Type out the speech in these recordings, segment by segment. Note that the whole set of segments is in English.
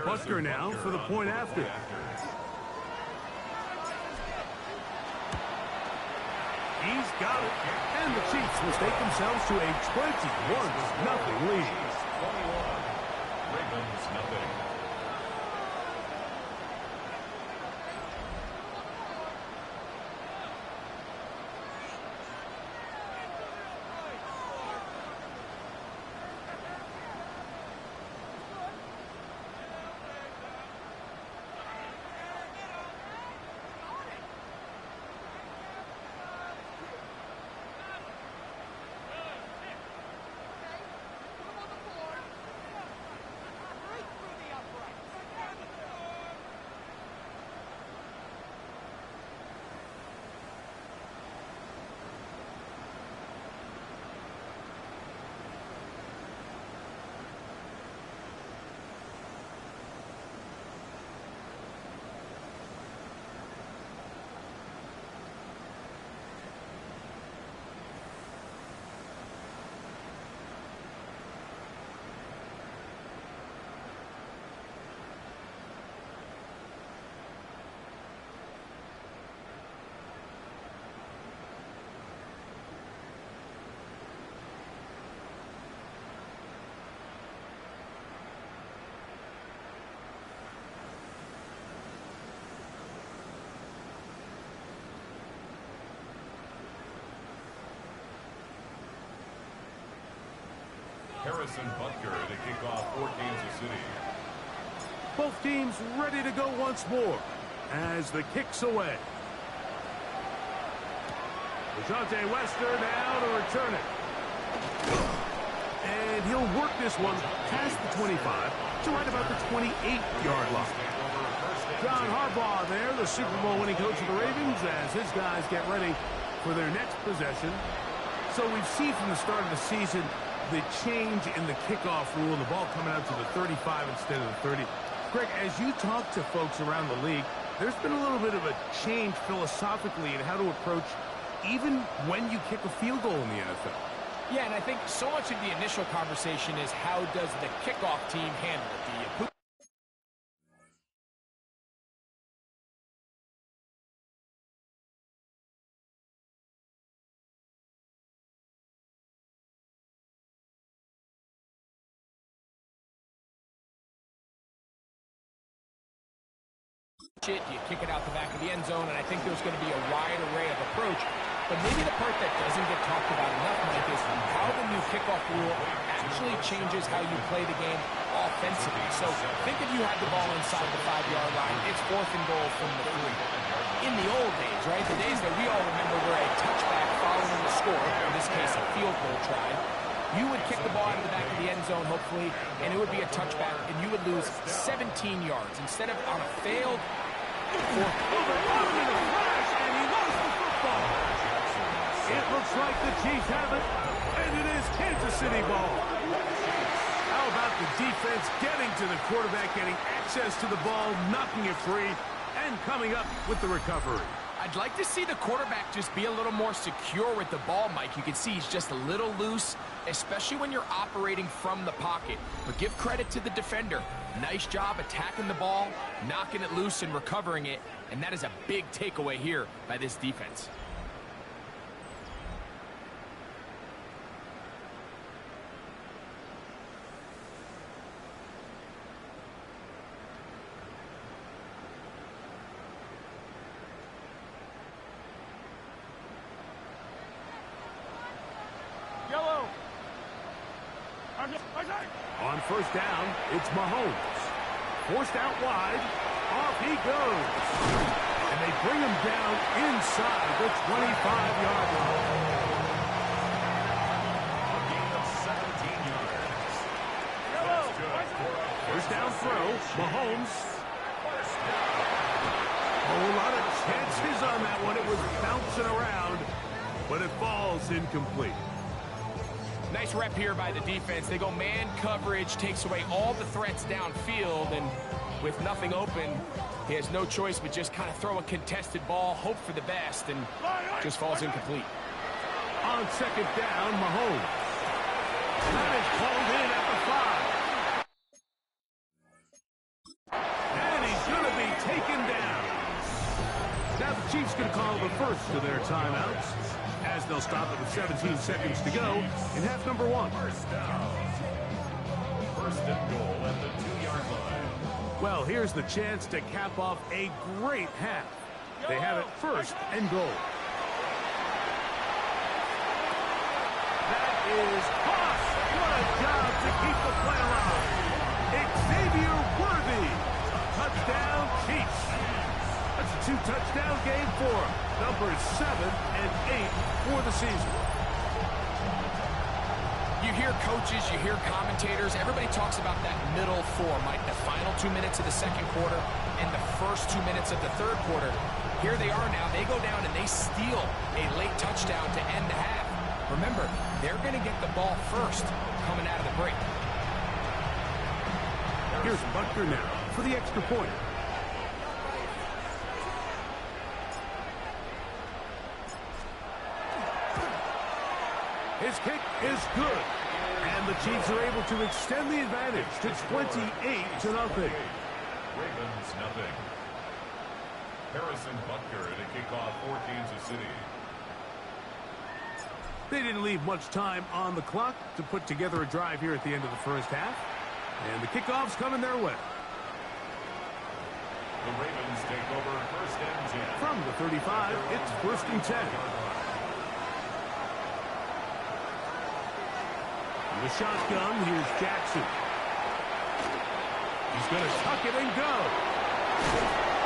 Butker now for the point after. He's got it. And the Chiefs will take themselves to a 21-0 lead. 21. Ravens nothing. Harrison Butker to kick off for Kansas City. Both teams ready to go once more as the kick's away. Dejounte Wester now to return it. And he'll work this one past the 25 to right about the 28-yard line. John Harbaugh there, the Super Bowl winning coach of the Ravens, as his guys get ready for their next possession. So we've seen from the start of the season the change in the kickoff rule and the ball coming out to the 35 instead of the 30. Greg, as you talk to folks around the league, there's been a little bit of a change philosophically in how to approach even when you kick a field goal in the NFL. Yeah, and I think so much of the initial conversation is how does the kickoff team handle it? Do you kick it out the back of the end zone? And I think there's going to be a wide array of approach. But maybe the part that doesn't get talked about enough, Mike, is how the new kickoff rule actually changes how you play the game offensively. So think if you had the ball inside the 5-yard line, it's 4th and goal from the 3. In the old days, right, the days that we all remember were a touchback following the score, in this case a field goal try, you would kick the ball out of the back of the end zone, hopefully, and it would be a touchback, and you would lose 17 yards. Instead of on a failed It looks like the Chiefs have it, and it is Kansas City ball. How about the defense getting to the quarterback, getting access to the ball, knocking it free, and coming up with the recovery? I'd like to see the quarterback just be a little more secure with the ball, Mike. You can see he's just a little loose, especially when you're operating from the pocket. But give credit to the defender. Nice job attacking the ball, knocking it loose and recovering it. And that is a big takeaway here by this defense. On first down, it's Mahomes. Forced out wide. Off he goes. And they bring him down inside the 25-yard line. A gain of 17 yards. First down throw, Mahomes. A lot of chances on that one. It was bouncing around, but it falls incomplete. Nice rep here by the defense. They go man coverage, takes away all the threats downfield, and with nothing open, he has no choice but just kind of throw a contested ball, hope for the best, and just falls incomplete. On second down, Mahomes. That is called in at the 5. the first of their timeouts, as they'll stop it with 17 seconds to go in half number one. First down. First and goal at the 2-yard line. Well, here's the chance to cap off a great half. They have it first and goal. That is Haas. What a job to keep the play alive. Xavier Worthy. Touchdown Chiefs. That's a 2-touchdown game for him. Numbers 7 and 8 for the season. You hear coaches, you hear commentators, everybody talks about that middle four, Mike, the final 2 minutes of the second quarter and the first 2 minutes of the third quarter. Here they are now. They go down and they steal a late touchdown to end the half. Remember, they're going to get the ball first coming out of the break. Here's Butker now for the extra point. His kick is good. And the Chiefs are able to extend the advantage to 28-0. Ravens nothing. Harrison Butker to kick off for Kansas City. They didn't leave much time on the clock to put together a drive here at the end of the first half. And the kickoff's coming their way. The Ravens take over first and 10. From the 35, it's first and 10. In the shotgun, here's Jackson. He's going to tuck it and go.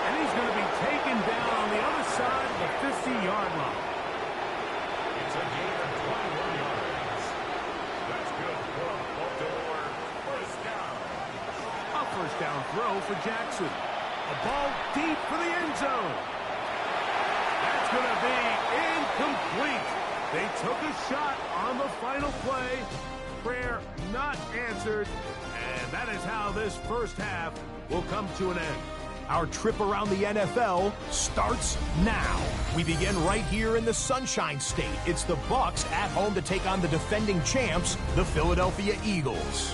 And he's going to be taken down on the other side of the 50-yard line. It's a gain of 21 yards. That's good for Baltimore. First down. A first down throw for Jackson. A ball deep for the end zone. That's going to be incomplete. They took a shot on the final play. Prayer not answered. And that is how this first half will come to an end. Our trip around the NFL starts now. We begin right here in the Sunshine State. It's the Bucs at home to take on the defending champs, the Philadelphia Eagles.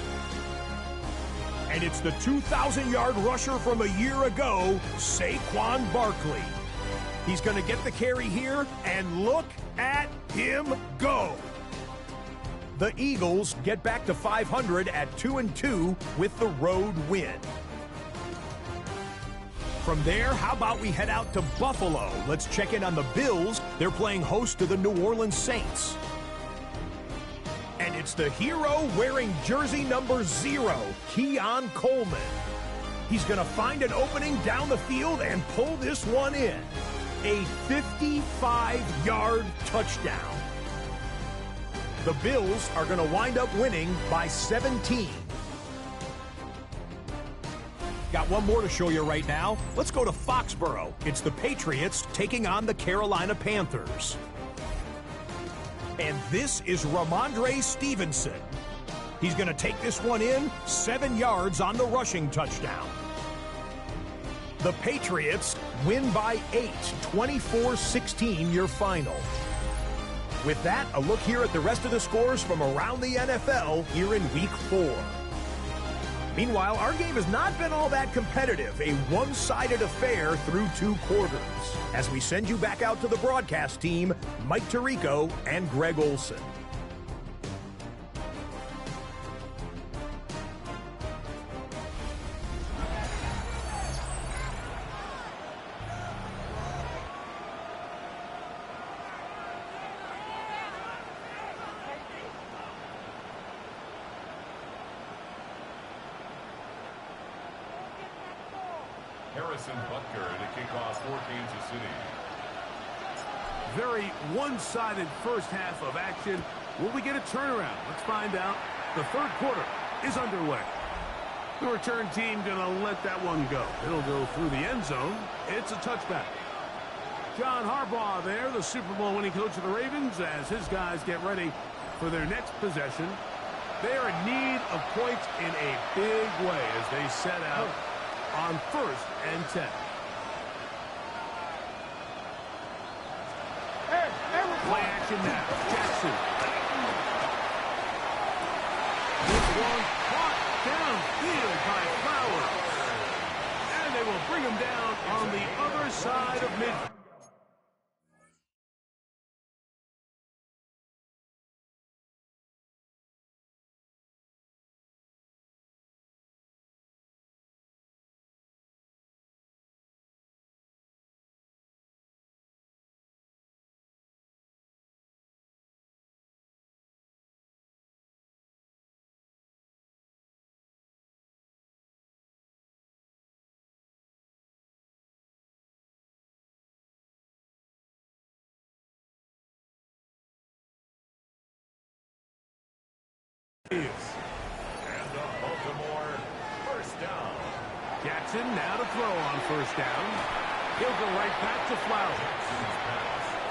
And it's the 2,000-yard rusher from a year ago, Saquon Barkley. He's going to get the carry here, and look at him go. The Eagles get back to 500 at 2-2 with the road win. From there, how about we head out to Buffalo? Let's check in on the Bills. They're playing host to the New Orleans Saints. And it's the hero wearing jersey number 0, Keon Coleman. He's going to find an opening down the field and pull this one in. A 55-yard touchdown. The Bills are going to wind up winning by 17. Got one more to show you right now. Let's go to Foxborough. It's the Patriots taking on the Carolina Panthers. And this is Ramondre Stevenson. He's going to take this one in, 7 yards on the rushing touchdown. The Patriots win by 8, 24-16 your final. With that, a look here at the rest of the scores from around the NFL here in Week 4. Meanwhile, our game has not been all that competitive, a one-sided affair through 2 quarters. As we send you back out to the broadcast team, Mike Tirico and Greg Olson. Harrison Butker to kick off for Kansas City. Very one-sided first half of action. Will we get a turnaround? Let's find out. The third quarter is underway. The return team going to let that one go. It'll go through the end zone. It's a touchback. John Harbaugh there, the Super Bowl winning coach of the Ravens, as his guys get ready for their next possession. They are in need of points in a big way as they set out on first and 10. Play action now. Jackson. This one caught downfield by Flowers. And they will bring him down on the other side of midfield. And the Baltimore first down. Jackson now to throw on first down. He'll go right back to Flowers.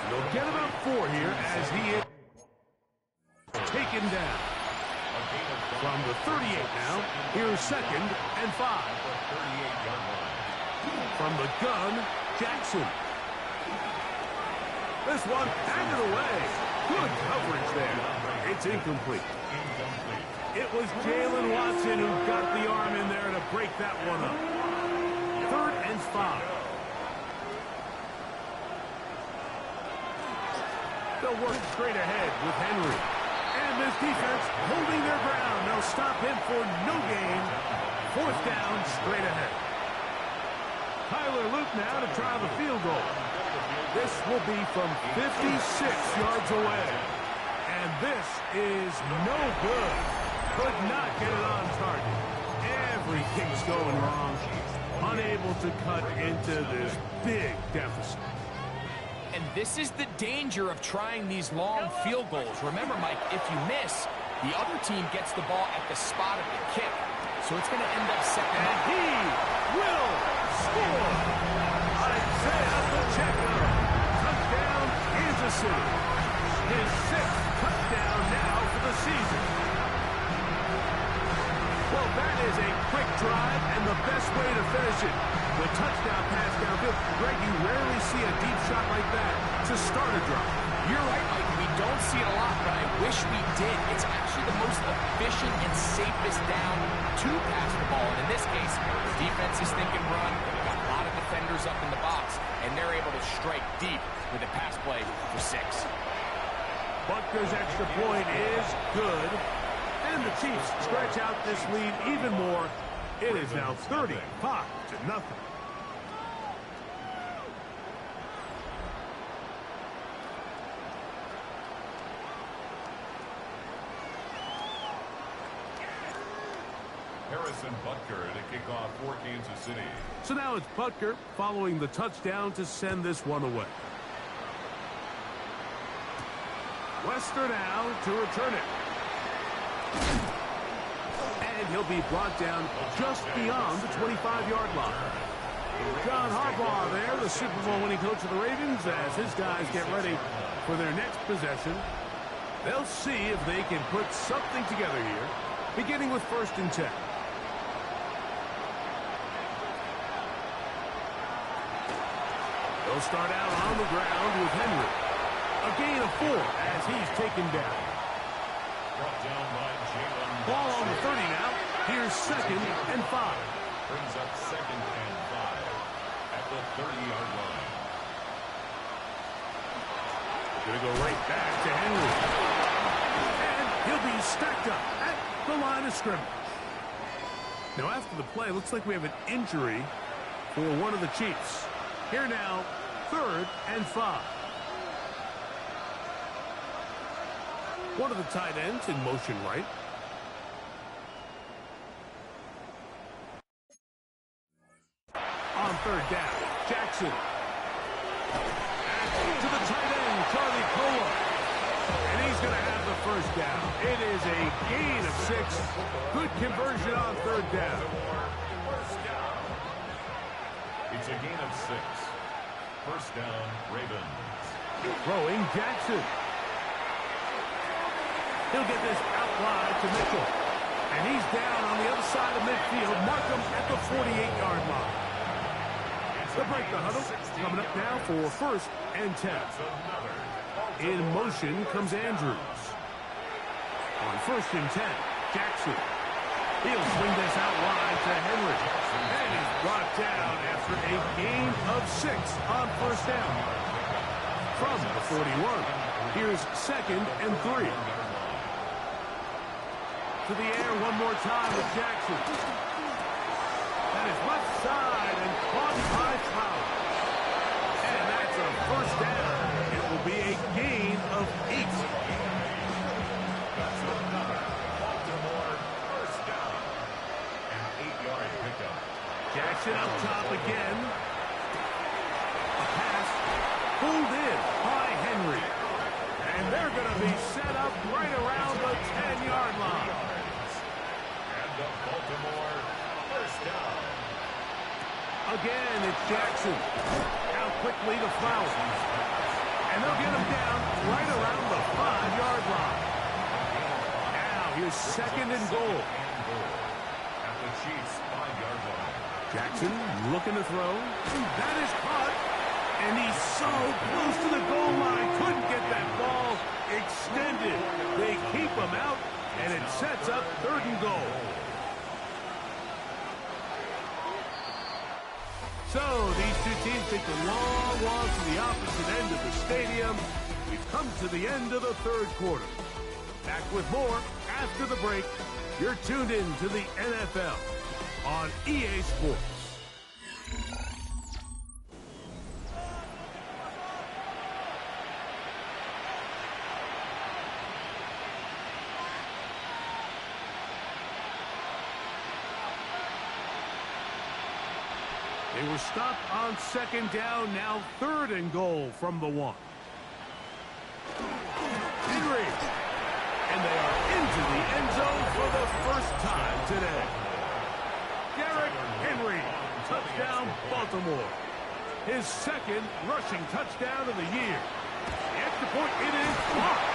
They'll get about 4 here as he is taken down. From the 38 now, here's 2nd and 5. From the gun, Jackson. This one handed away. Good coverage there. It's incomplete. It was Jalen Watson who got the arm in there to break that one up. 3rd and 5. They'll work straight ahead with Henry. And this defense holding their ground. They'll stop him for no gain. 4th down, straight ahead. Tyler Luke now to try the field goal. This will be from 56 yards away. And this is no good. Could not get it on target. Everything's going wrong. Unable to cut into this big deficit. And this is the danger of trying these long field goals. Remember, Mike, if you miss, the other team gets the ball at the spot of the kick. So it's going to end up second. And he will score. Isaiah Pacheco. Touchdown, Kansas City. His 6th touchdown now for the season. Well, that is a quick drive and the best way to finish it. The touchdown pass downfield. Greg, you rarely see a deep shot like that to start a drive. You're right, Mike. We don't see it a lot, but I wish we did. It's actually the most efficient and safest down to pass the ball. And in this case, the defense is thinking run. They've got a lot of defenders up in the box, and they're able to strike deep with a pass play for 6. Butker's extra point is good. And the Chiefs stretch out this lead even more. It is now 35-0. Harrison Butker to kick off for Kansas City. So now it's Butker following the touchdown to send this one away. Wester now to return it. And he'll be brought down just beyond the 25-yard line. John Harbaugh there, the Super Bowl winning coach of the Ravens, as his guys get ready for their next possession. They'll see if they can put something together here, beginning with 1st and 10. They'll start out on the ground with Henry. A gain of 4 as he's taken down. Brought down by Jalen. Ball on the 30 now. Here's 2nd and 5. Brings up 2nd and 5 at the 30-yard line. Going to go right back to Henry. And he'll be stacked up at the line of scrimmage. Now after the play, looks like we have an injury for one of the Chiefs. Here now, 3rd and 5. One of the tight ends in motion right. On 3rd down, Jackson. To the tight end, Charlie Cola. And he's going to have the 1st down. It is a gain of 6. Good conversion on 3rd down. It's a gain of 6. 1st down, Ravens. Throwing Jackson. He'll get this out wide to Mitchell. And he's down on the other side of midfield. Mark him at the 48-yard line. They'll break the huddle. Coming up now for 1st and 10. In motion comes Andrews. On 1st and 10, Jackson. He'll swing this out wide to Henry. And he's brought down after a gain of 6 on 1st down. From the 41, here's 2nd and 3. To the air one more time with Jackson. That is left side and caught by Flowers. And that's a 1st down. It will be a gain of 8. That's another Baltimore 1st down. An 8-yard pickup. Jackson up top again. A pass pulled in by Henry. And they're going to be set up right around the 10-yard line. Again, it's Jackson. Out quickly to Flowers. And they'll get him down right around the 5-yard line. Now here's second and goal. At the Chiefs' 5-yard line. Jackson looking to throw. That is caught. And he's so close to the goal line. Couldn't get that ball extended. They keep him out, and it sets up third and goal. So these two teams take the long walk to the opposite end of the stadium. We've come to the end of the third quarter. Back with more after the break. You're tuned in to the NFL on EA Sports. They were stopped on second down, now third and goal from the 1. Henry. And they are into the end zone for the first time today. Derrick Henry, touchdown Baltimore. His second rushing touchdown of the year. The extra point, it is blocked.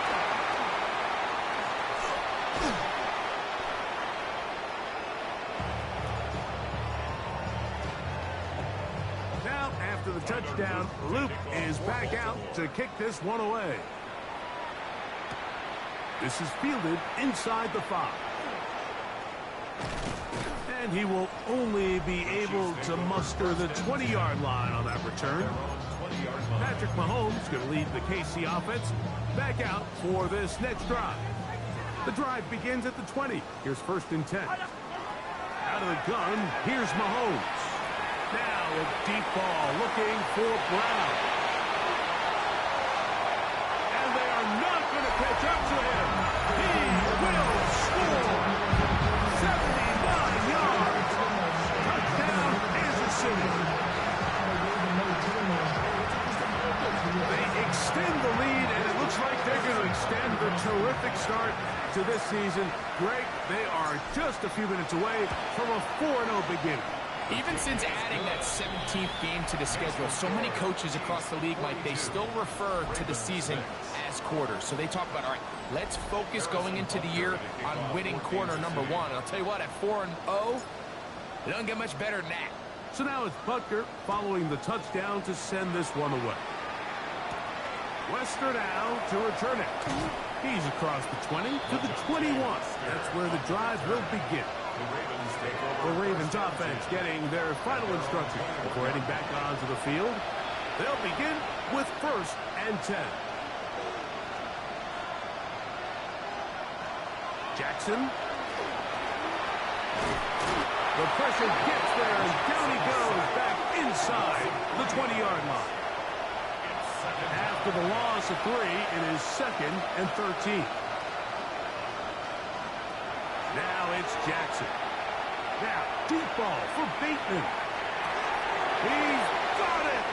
Now, after the touchdown, Luke is back out to kick this one away. This is fielded inside the 5. And he will only be able to muster the 20-yard line on that return. Patrick Mahomes going to lead the KC offense back out for this next drive. The drive begins at the 20. Here's first and 10. Out of the gun, here's Mahomes. Now a deep ball looking for Brown. And they are not going to catch up to him. He will score. 79 yards. Touchdown, Kansas City. They extend the lead, and it looks like they're going to extend the terrific start to this season. Greg, they are just a few minutes away from a 4-0 beginning. Even since adding that 17th game to the schedule, so many coaches across the league, Mike, they still refer to the season as quarters. So they talk about, all right, let's focus going into the year on winning quarter number 1. And I'll tell you what, at 4-0, it doesn't get much better than that. So now it's Butker following the touchdown to send this one away. Wester now to return it. He's across the 20 to the 21. That's where the drive will begin. The Ravens offense getting their final instructions before heading back onto the field. They'll begin with first and 10. Jackson. The pressure gets there, and down he goes back inside the 20-yard line. After the loss of 3, it is second and 13. Now it's Jackson. Now, deep ball for Bateman. He's got it.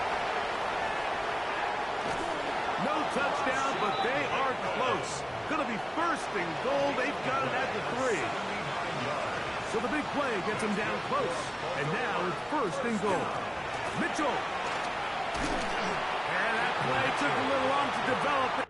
No touchdown, but they are close. Going to be first and goal. They've got it at the 3. So the big play gets them down close. And now it's first and goal. Mitchell. And that play took a little long to develop.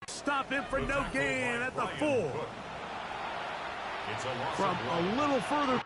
Stop him for no gain at the 4. It's a loss From of a one. little further.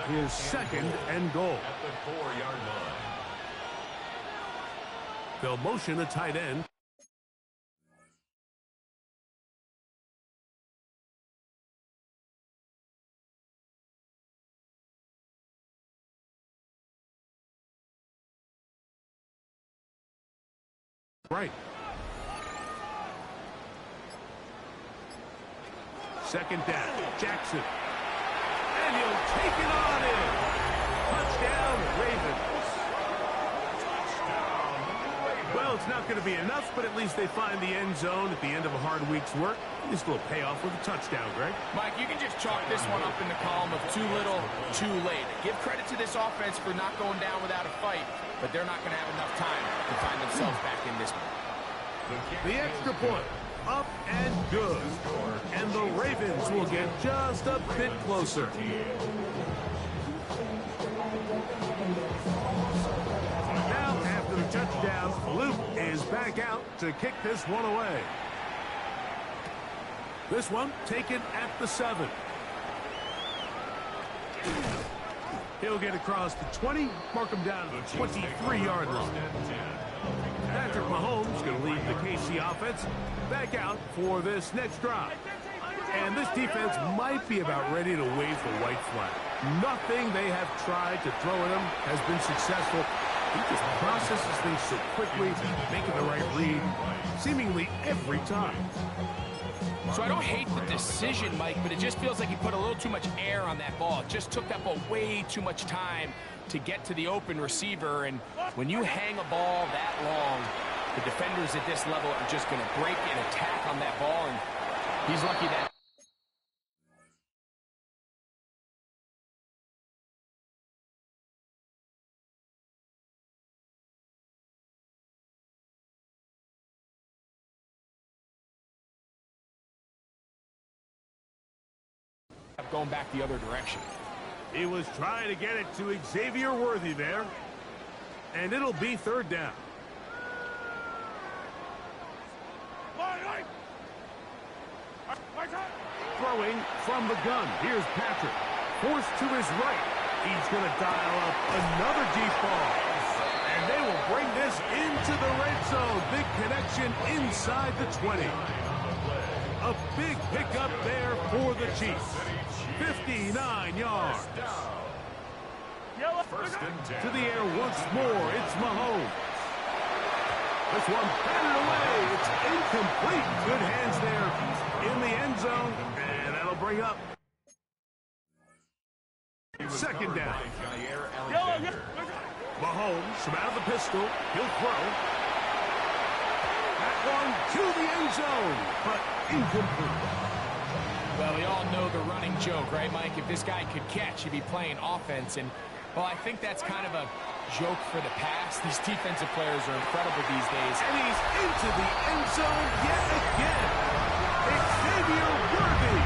His second and goal. At the 4-yard line. They'll motion a tight end. Right. Second down. Jackson. And he'll take it on in. Touchdown, Ravens. Well, it's not going to be enough, but at least they find the end zone at the end of a hard week's work. This will pay off with a touchdown, Greg. Mike, you can just chalk this one up in the column of too little, too late. Give credit to this offense for not going down without a fight, but they're not going to have enough time to find themselves back in this one. The extra point. Up and good. And the Ravens will get just a bit closer. Now, after the touchdown, Luke is back out to kick this one away. This one taken at the 7. He'll get across the 20, mark him down to the 23-yard line. Patrick Mahomes going to lead the KC offense back out for this next drive. And this defense might be about ready to wave the white flag. Nothing they have tried to throw at him has been successful. He just processes things so quickly, making the right read seemingly every time. So I don't hate the decision, Mike, but it just feels like he put a little too much air on that ball. It just took up way too much time to get to the open receiver. And when you hang a ball that long, the defenders at this level are just going to break and attack on that ball. And he's lucky that. Going back the other direction. He was trying to get it to Xavier Worthy there. And it'll be third down. Throwing from the gun. Here's Patrick. Forced to his right. He's going to dial up another deep ball. And they will bring this into the red zone. Big connection inside the 20. A big pickup there for the Chiefs. 59 yards. To the air once more. It's Mahomes. This one batted away. It's incomplete. Good hands there in the end zone. And that'll bring up second down. Mahomes from out of the pistol. He'll throw. That one to the end zone, but incomplete. Well, we all know the running joke, right, Mike? If this guy could catch, he'd be playing offense. And, well, I think that's kind of a joke for the past. These defensive players are incredible these days. And he's into the end zone yet again. Xavier Worthy.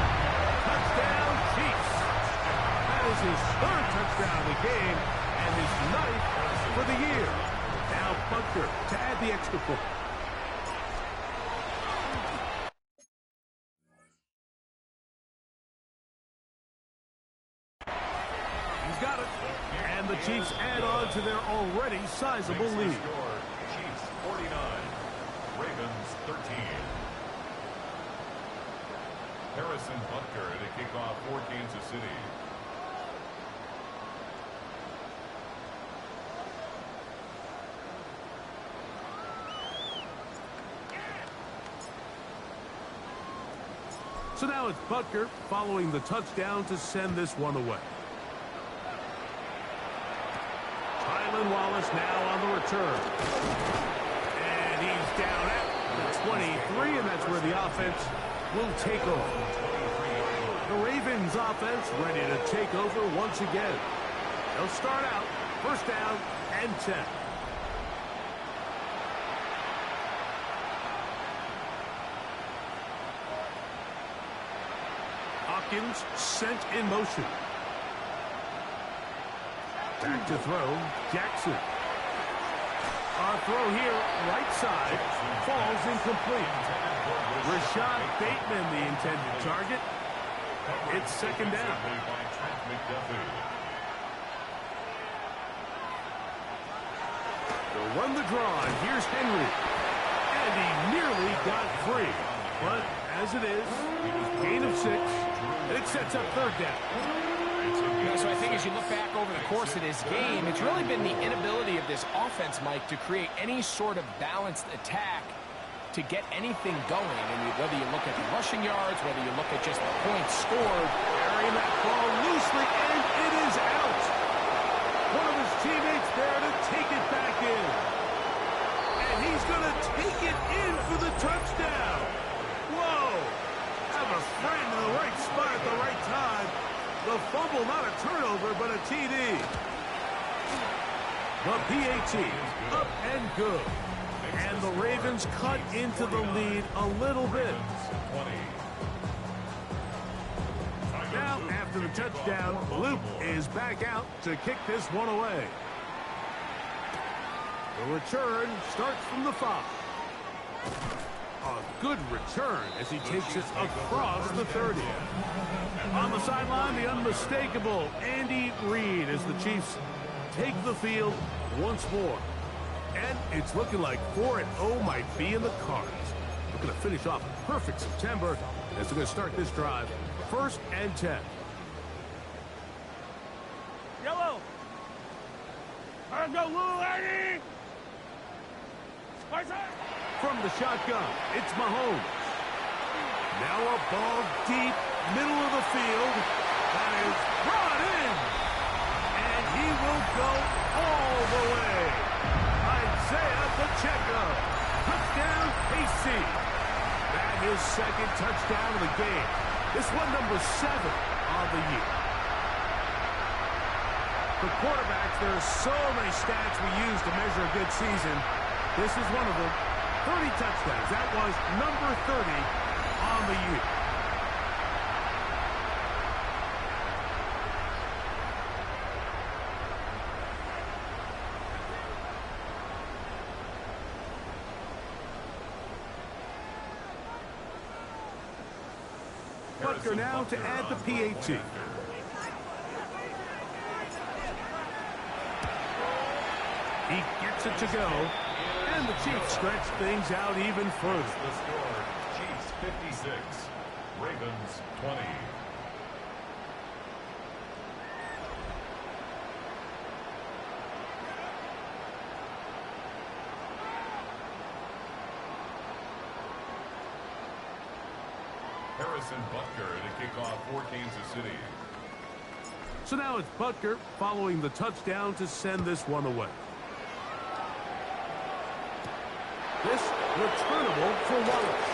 Touchdown, Chiefs. That is his third touchdown of the game and his ninth for the year. Now Butker to add the extra point. He's got it. And the Chiefs add on to their already sizable lead. Chiefs 49, Ravens 13. Harrison Butker to kick off for Kansas City. So now it's Butker following the touchdown to send this one away. Tylan Wallace now on the return. And he's down at the 23, and that's where the offense will take over. The Ravens offense ready to take over once again. They'll start out first down and 10. Hopkins sent in motion. Back to throw, Jackson. Our throw here, right side, falls incomplete. Rashad Bateman, the intended target. It's second down. They'll run the draw, and here's Henry. And he nearly got free. But as it is, gain of 6, and it sets up third down. So I think as you look back over the course of this game, it's really been the inability of this offense, Mike, to create any sort of balanced attack to get anything going. And whether you look at the rushing yards, whether you look at just the points scored. Carrying that ball loosely, and it is out. One of his teammates there to take it back in. And he's going to take it in for the touchdown. Whoa! Have a friend in the right spot at the right time. The fumble, not a turnover, but a TD. The PAT, up and good. And the Ravens cut into the lead a little bit. Now, after the touchdown, Luke is back out to kick this one away. The return starts from the 5. A good return as he takes it across the 30. On the sideline, the unmistakable Andy Reid as the Chiefs take the field once more. And it's looking like 4-0 might be in the cards. Looking to finish off a perfect September as they're going to start this drive. First and 10. Yellow. Let's go, little Andy. From the shotgun, it's Mahomes. Now a ball deep, middle of the field. That is brought in. And he will go all the way. Isaiah Pacheco. Touchdown, KC. That is second touchdown of the game. This one number 7 on the year. For quarterbacks, there are so many stats we use to measure a good season. This is one of them. 30 touchdowns. That was number 30 on the year. Butker now to add the PAT. He gets it to go. And the Chiefs stretch things out even further. The score, Chiefs 56, Ravens 20. Harrison Butker to kick off for Kansas City. So now it's Butker following the touchdown to send this one away. This returnable for Wallace.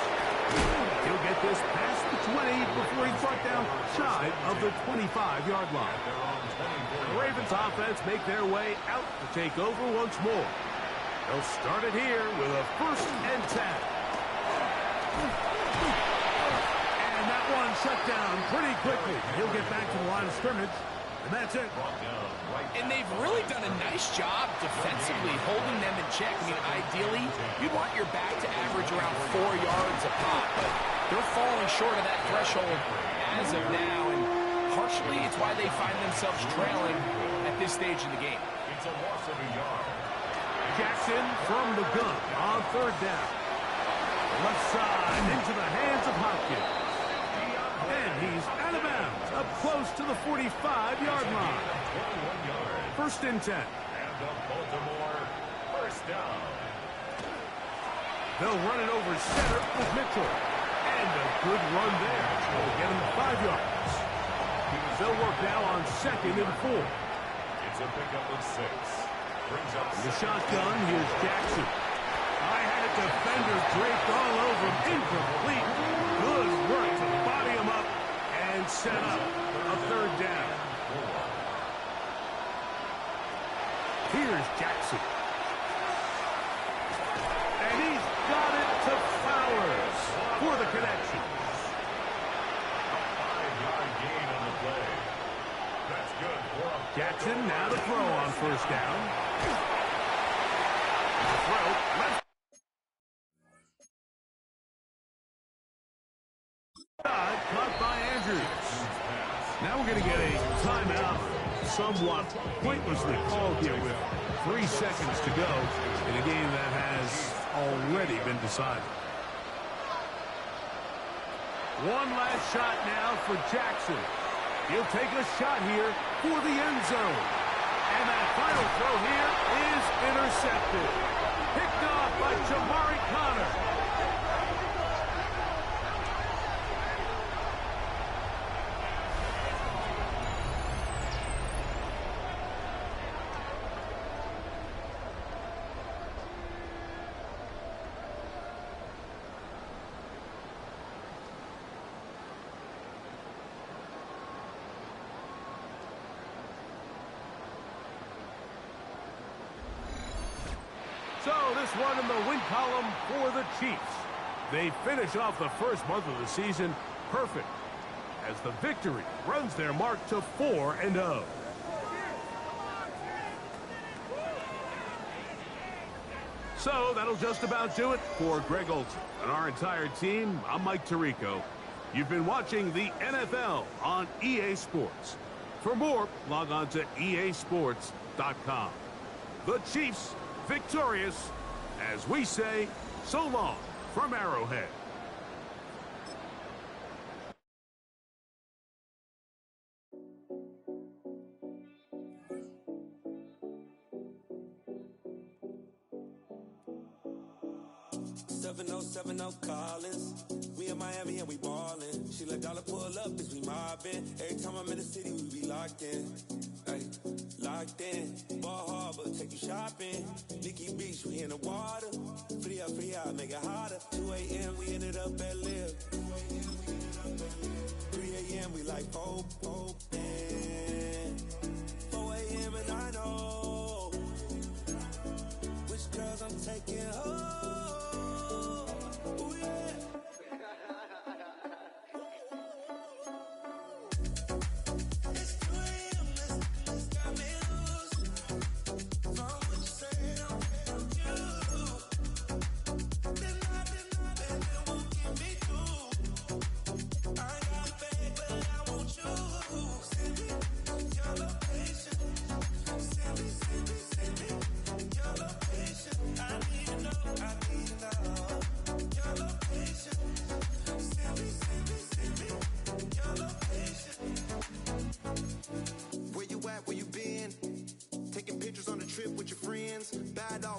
He'll get this past the 20 before he's brought down shy of the 25-yard line. The Ravens offense make their way out to take over once more. They'll start it here with a first and 10. And that one shut down pretty quickly. He'll get back to the line of scrimmage, and that's it. And they've really done a nice job defensively holding them in check. I mean, ideally, you'd want your back to average around 4 yards a pop, but they're falling short of that threshold as of now, and partially it's why they find themselves trailing at this stage in the game. It's a loss of a yard. Jackson from the gun on third down. Left side into the hands of Hopkins. And he's out of bounds, up close to the 45-yard line. First and 10. And the Baltimore first down. They'll run it over center with Mitchell. And a good run there. They'll get him 5 yards. They'll work now on second and 4. It's a pickup of 6. Brings up The shotgun, here's Jackson. I had a defender draped all over him. Incomplete. Good work to body him up and set up a third down. Here's Jackson. And he's got it to Flowers for the connection. A 5-yard gain on the play. That's good for him. Jackson now to throw on first down. The throw. Left side caught by Andrews. Now we're going to get a timeout, somewhat pointlessly called here with 3 seconds to go in a game that has already been decided. One last shot now for Jackson. He'll take a shot here for the end zone. And that final throw here is intercepted. Picked off by Jamari Connor. So this one in the win column for the Chiefs. They finish off the first month of the season perfect as the victory runs their mark to 4-0. So that'll just about do it for Greg Olson and our entire team. I'm Mike Tirico. You've been watching the NFL on EA Sports. For more, log on to easports.com. The Chiefs victorious, as we say, so long from Arrowhead. Collins. We in Miami and we ballin'. She let dollar pull up as we mobbin'. Every time I'm in the city, we be locked in. Ay, locked in. Ball Harbor, take you shopping. Nikki Beach, we in the water. Free up, make it hotter. 2 a.m., we ended up at Live. 3 a.m., we like Pope. 4 a.m., and I know which girls I'm taking home. Ooh, yeah.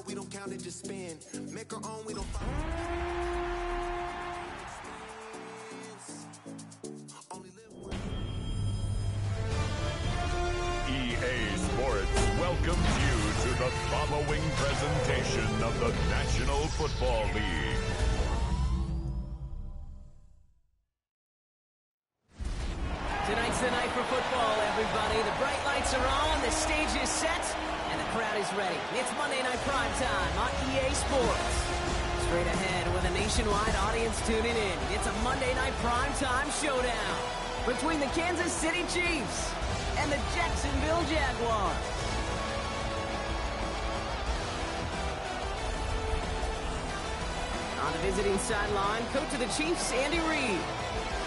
We don't count it, just spin. Make our own, we don't follow. EA Sports welcomes you to the following presentation of the National Football League. Tonight's the night for football, everybody. The bright lights are on, the stage is set, and the crowd is ready. It's Monday Night Prime Time on EA Sports. Straight ahead with a nationwide audience tuning in. It's a Monday Night Prime Time showdown between the Kansas City Chiefs and the Jacksonville Jaguars. On the visiting sideline, coach of the Chiefs, Andy Reid.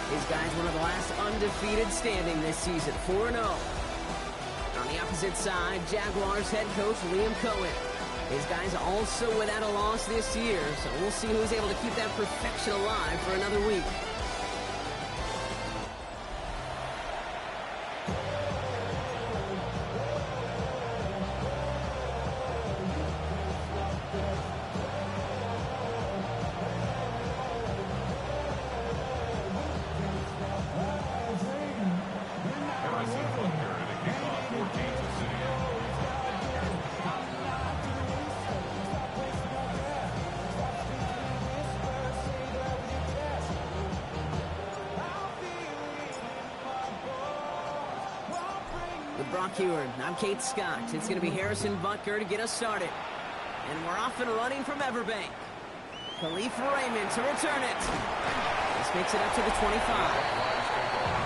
His guys one of the last undefeated standing this season, 4-0. On the opposite side, Jaguars head coach Liam Cohen. His guys also without a loss this year, so we'll see who's able to keep that perfection alive for another week. With Brock Heward, I'm Kate Scott. It's going to be Harrison Butker to get us started. And we're off and running from Everbank. Khalif Raymond to return it. This makes it up to the 25.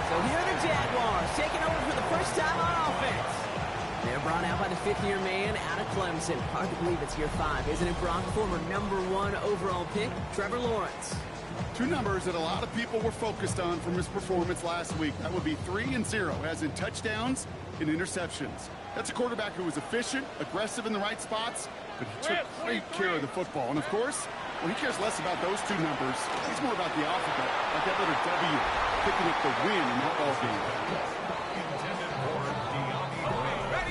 So here are the Jaguars taking over for the first time on offense. They're brought out by the fifth-year man out of Clemson. Hard to believe it's year 5, isn't it, Brock? Former #1 overall pick, Trevor Lawrence. Two numbers that a lot of people were focused on from his performance last week. That would be 3 and 0, as in touchdowns and interceptions. That's a quarterback who was efficient, aggressive in the right spots, but he took great care of the football. And, of course, well, he cares less about those two numbers. He's more about the alphabet, like that letter W, picking up the win in that ball game.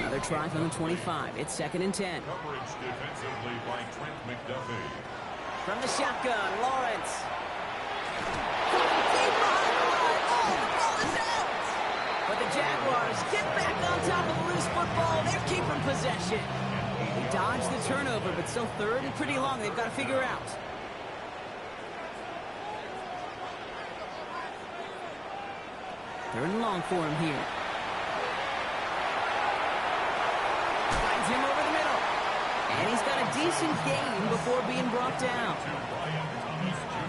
Another try from the 25. It's 2nd and 10. Coverage defensively by Trent McDuffie. From the shotgun, Lawrence. But the Jaguars get back on top of the loose football. They're keeping possession. They dodged the turnover, but still 3rd and pretty long. They've got to figure out. Third and long for him here. Finds him over the middle. And he's got a decent gain before being brought down.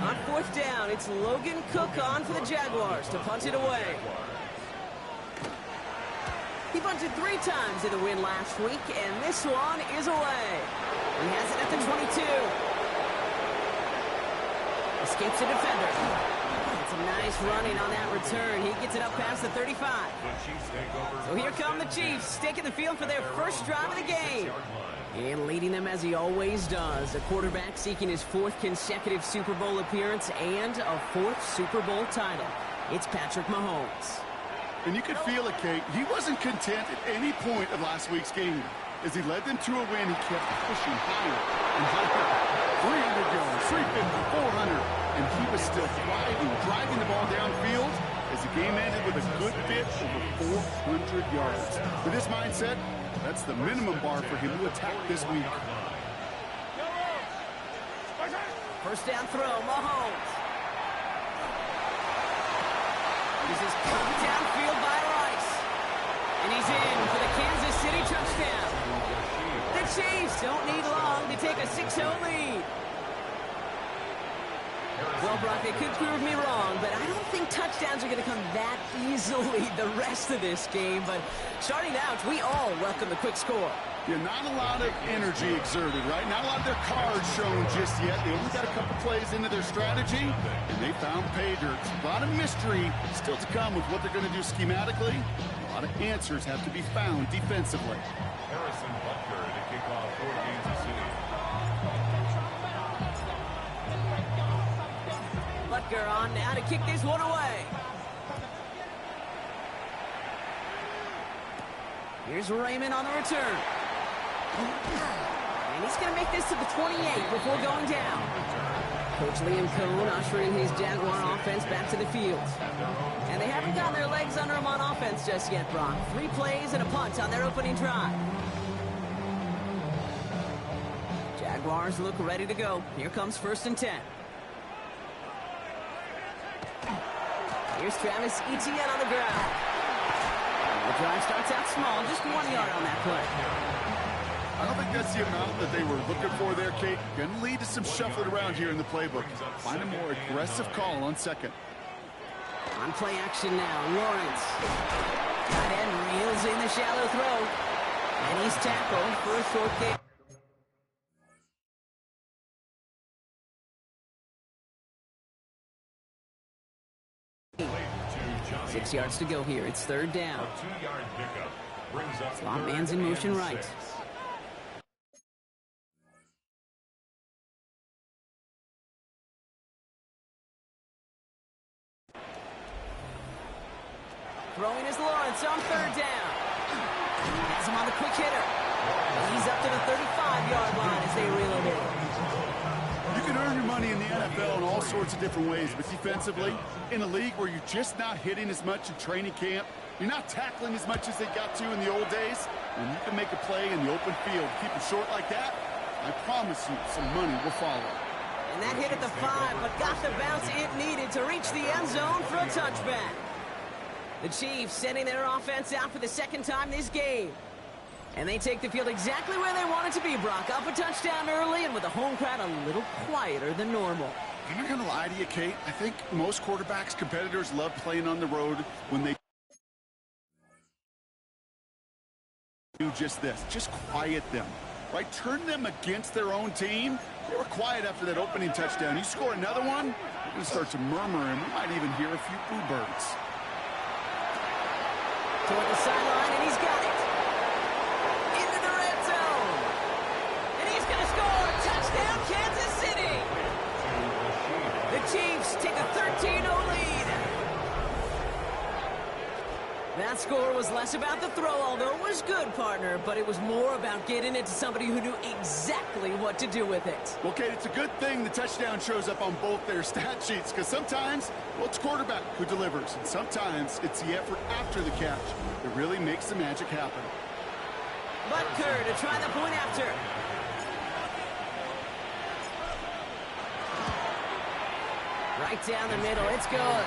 On 4th down, it's Logan Cook on for the Jaguars to punt it away. He punted 3 times in the win last week, and this one is away. He has it at the 22. Escapes the defender. It's a nice running on that return. He gets it up past the 35. So here come the Chiefs, taking the field for their first drive of the game. And leading them as he always does. A quarterback seeking his 4th consecutive Super Bowl appearance and a 4th Super Bowl title. It's Patrick Mahomes. And you could feel it, Kate. He wasn't content at any point of last week's game. As he led them to a win, he kept pushing higher and higher. 300 yards, 350, 400. And he was still thriving, driving the ball downfield as the game ended with a good fit over 400 yards. With his mindset, that's the minimum bar for him to attack this week. First down throw, Mahomes. This is cut downfield by Rice. And he's in for the Kansas City touchdown. The Chiefs don't need long to take a 6-0 lead. Well, Brock, they could prove me wrong, but I don't think touchdowns are going to come that easily the rest of this game. But starting out, we all welcome the quick score. Yeah, not a lot of energy exerted, right? Not a lot of their cards shown just yet. They only got a couple plays into their strategy, and they found pay dirt. A lot of mystery still to come with what they're going to do schematically. A lot of answers have to be found defensively. Harrison Butker to kick off for Kansas City. Butker on now to kick this one away. Here's Raymond on the return. And he's going to make this to the 28 before going down. Coach Liam Cohn ushering his Jaguar offense back to the field. And they haven't gotten their legs under them on offense just yet, Brock. 3 plays and a punt on their opening drive. Jaguars look ready to go. Here comes 1st and 10. Here's Travis Etienne on the ground. The drive starts out small, just 1 yard on that play. I don't think that's the amount that they were looking for there, Kate. Going to lead to some shuffling around here in the playbook. Find a more aggressive call on 2nd. On play action now, Lawrence. Tight end reels in the shallow throw. And he's tackled for a short gain. 6 yards to go here. It's 3rd down. A 2-yard pickup brings up Slot man's in motion right. 6. Throwing is Lawrence on 3rd down. Has him on the quick hitter. He's up to the 35-yard line as they reel it in. You can earn your money in the NFL in all sorts of different ways, but defensively, in a league where you're just not hitting as much in training camp, you're not tackling as much as they got to in the old days, and you can make a play in the open field, keep it short like that, I promise you some money will follow. And that hit at the 5, but got the bounce it needed to reach the end zone for a touchback. The Chiefs sending their offense out for the second time this game. And they take the field exactly where they want it to be, Brock. Up a touchdown early and with the home crowd a little quieter than normal. I'm not going to lie to you, Kate. I think most quarterbacks, competitors love playing on the road when they do just this. Just quiet them, right? Turn them against their own team. They were quiet after that opening touchdown. You score another one, you're going to start to murmur, and we might even hear a few boo birds. Toward the sideline, and he's got it. Into the red zone. And he's going to score. Touchdown, Kansas City. The Chiefs take a 13-0 lead. That score was less about the throw, although it was good, partner, but it was more about getting it to somebody who knew exactly what to do with it. Well, Kate, it's a good thing the touchdown shows up on both their stat sheets, because sometimes, well, it's quarterback who delivers, and sometimes it's the effort after the catch that really makes the magic happen. Butker to try the point after. Right down the middle, it's good.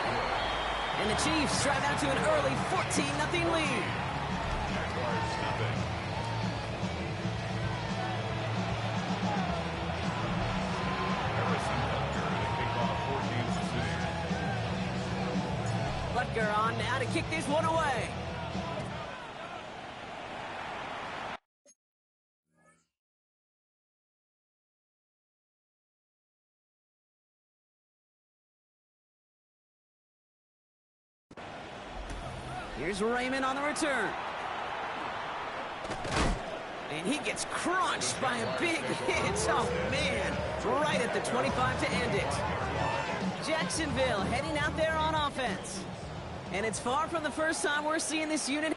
And the Chiefs drive out to an early 14-0 lead. Butker on now to kick this one away. Here's Raymond on the return. And he gets crunched by a big hit. Oh, man. Right at the 25 to end it. Jacksonville heading out there on offense. And it's far from the first time we're seeing this unit.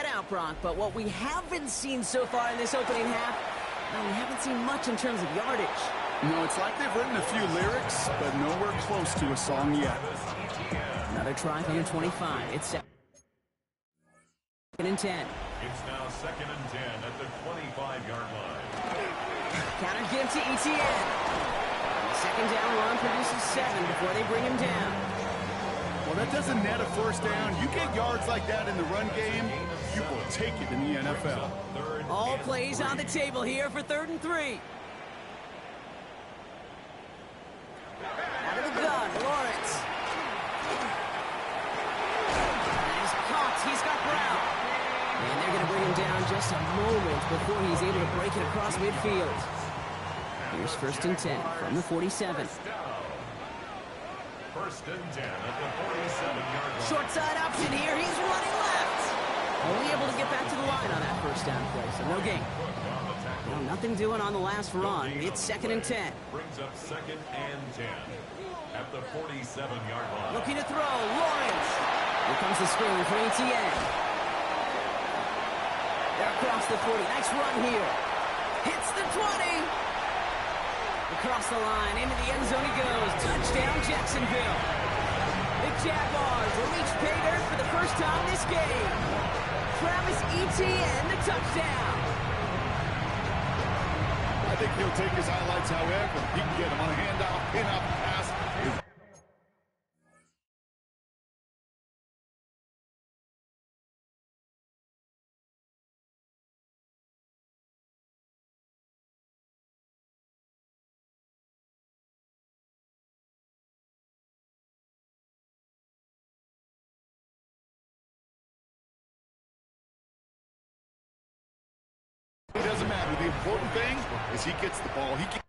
Out, Brock, but what we haven't seen so far in this opening half, well, we haven't seen much in terms of yardage. No, it's like they've written a few lyrics, but nowhere close to a song yet. Another try from the 25. It's second and 10. It's now 2nd and 10 at the 25-yard line. Counter give to ETN. The second down run produces 7 before they bring him down. Well, that doesn't net a first down. You get yards like that in the run game, you will take it in the NFL. All plays on the table here for 3rd and 3. Out of the gun, Lawrence. He's caught. He's got Brown. And they're going to bring him down just a moment before he's able to break it across midfield. Here's 1st and 10 from the 47. 1st and 10 at the 47-yard line. Short side option here. He's running left. Only able to get back to the line on that first down play, so no gain. Well, nothing doing on the last run. It's 2nd and 10. Brings up 2nd and 10 at the 47-yard line. Looking to throw. Lawrence. Here comes the screen for ETN. They're across the 40. Nice run here. Hits the 20. Across the line, into the end zone he goes. Touchdown, Jacksonville. The Jaguars reach pay dirt for the first time this game. Travis Etienne, the touchdown. I think he'll take his highlights however he can get them on a handoff, pin-up, pass. It doesn't matter. The important thing is he gets the ball. He gets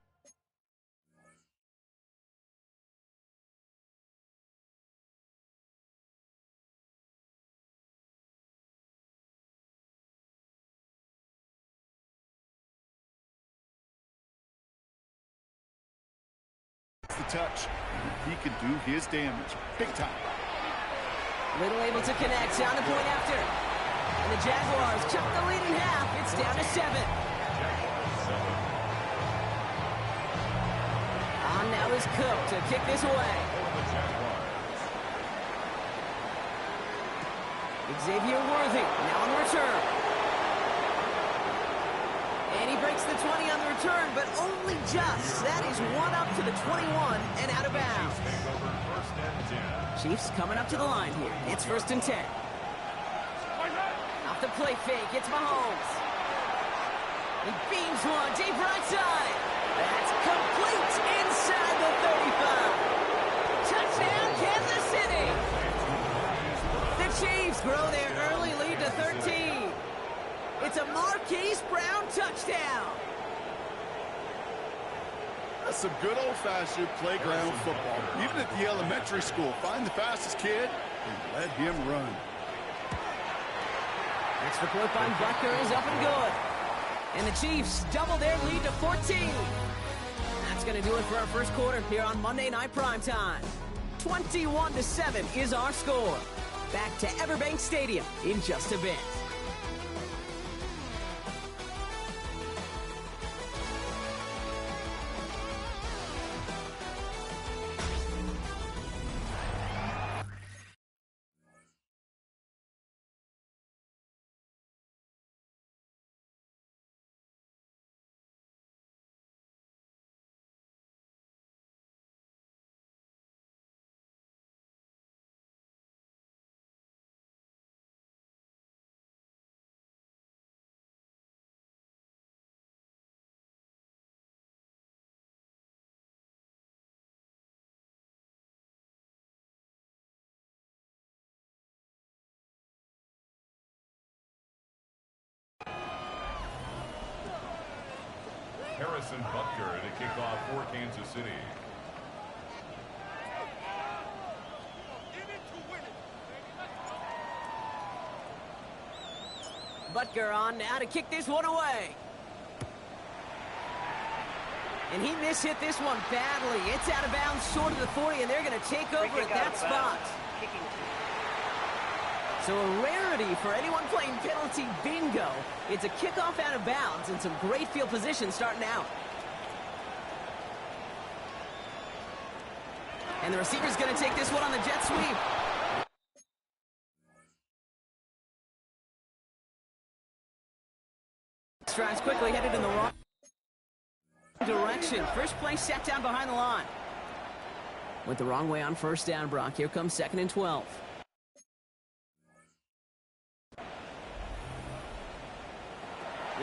the touch. He can do his damage. Big time. Little able to connect on the point after. And the Jaguars chuck the lead in half. It's down to 7. On now is Cook to kick this away. Xavier Worthy, now on the return. And he breaks the 20 on the return, but only just. That is one up to the 21 and out of bounds. Chiefs coming up to the line here. It's 1st and 10. Off the play fake, it's Mahomes. He beams one, deep right side. That's complete inside the 35. Touchdown, Kansas City. The Chiefs grow their early lead to 13. It's a Marquise Brown touchdown. That's some good old-fashioned playground football. Even at the elementary school, find the fastest kid and let him run. Extra point by Butker is up and good. And the Chiefs double their lead to 14. That's going to do it for our first quarter here on Monday Night Primetime. 21-7 is our score. Back to Everbank Stadium in just a bit. Harrison Butker to kick off for Kansas City. Butker on now to kick this one away. And he mishit this one badly. It's out of bounds short of the 40, and they're going to take over at that spot. So a rarity for anyone playing penalty bingo. It's a kickoff out of bounds and some great field position starting out. And the receiver's going to take this one on the jet sweep. Strides quickly, headed in the wrong direction. First play set down behind the line. Went the wrong way on 1st down, Brock. Here comes 2nd and 12.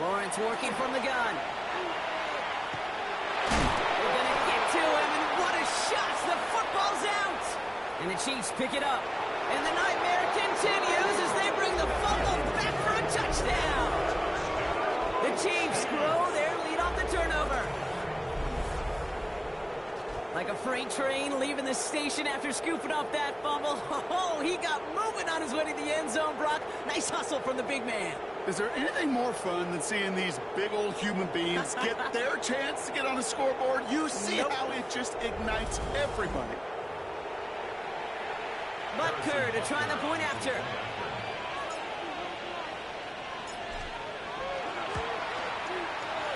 Lawrence working from the gun. They're going to get to him, and what a shot! The football's out! And the Chiefs pick it up. And the nightmare continues as they bring the fumble back for a touchdown. The Chiefs grow their lead off the turnover. Like a freight train leaving the station after scooping up that fumble. Oh, he got moving on his way to the end zone, Brock. Nice hustle from the big man. Is there anything more fun than seeing these big old human beings get their chance to get on a scoreboard? You see how it just ignites everybody. Butker to try the point after.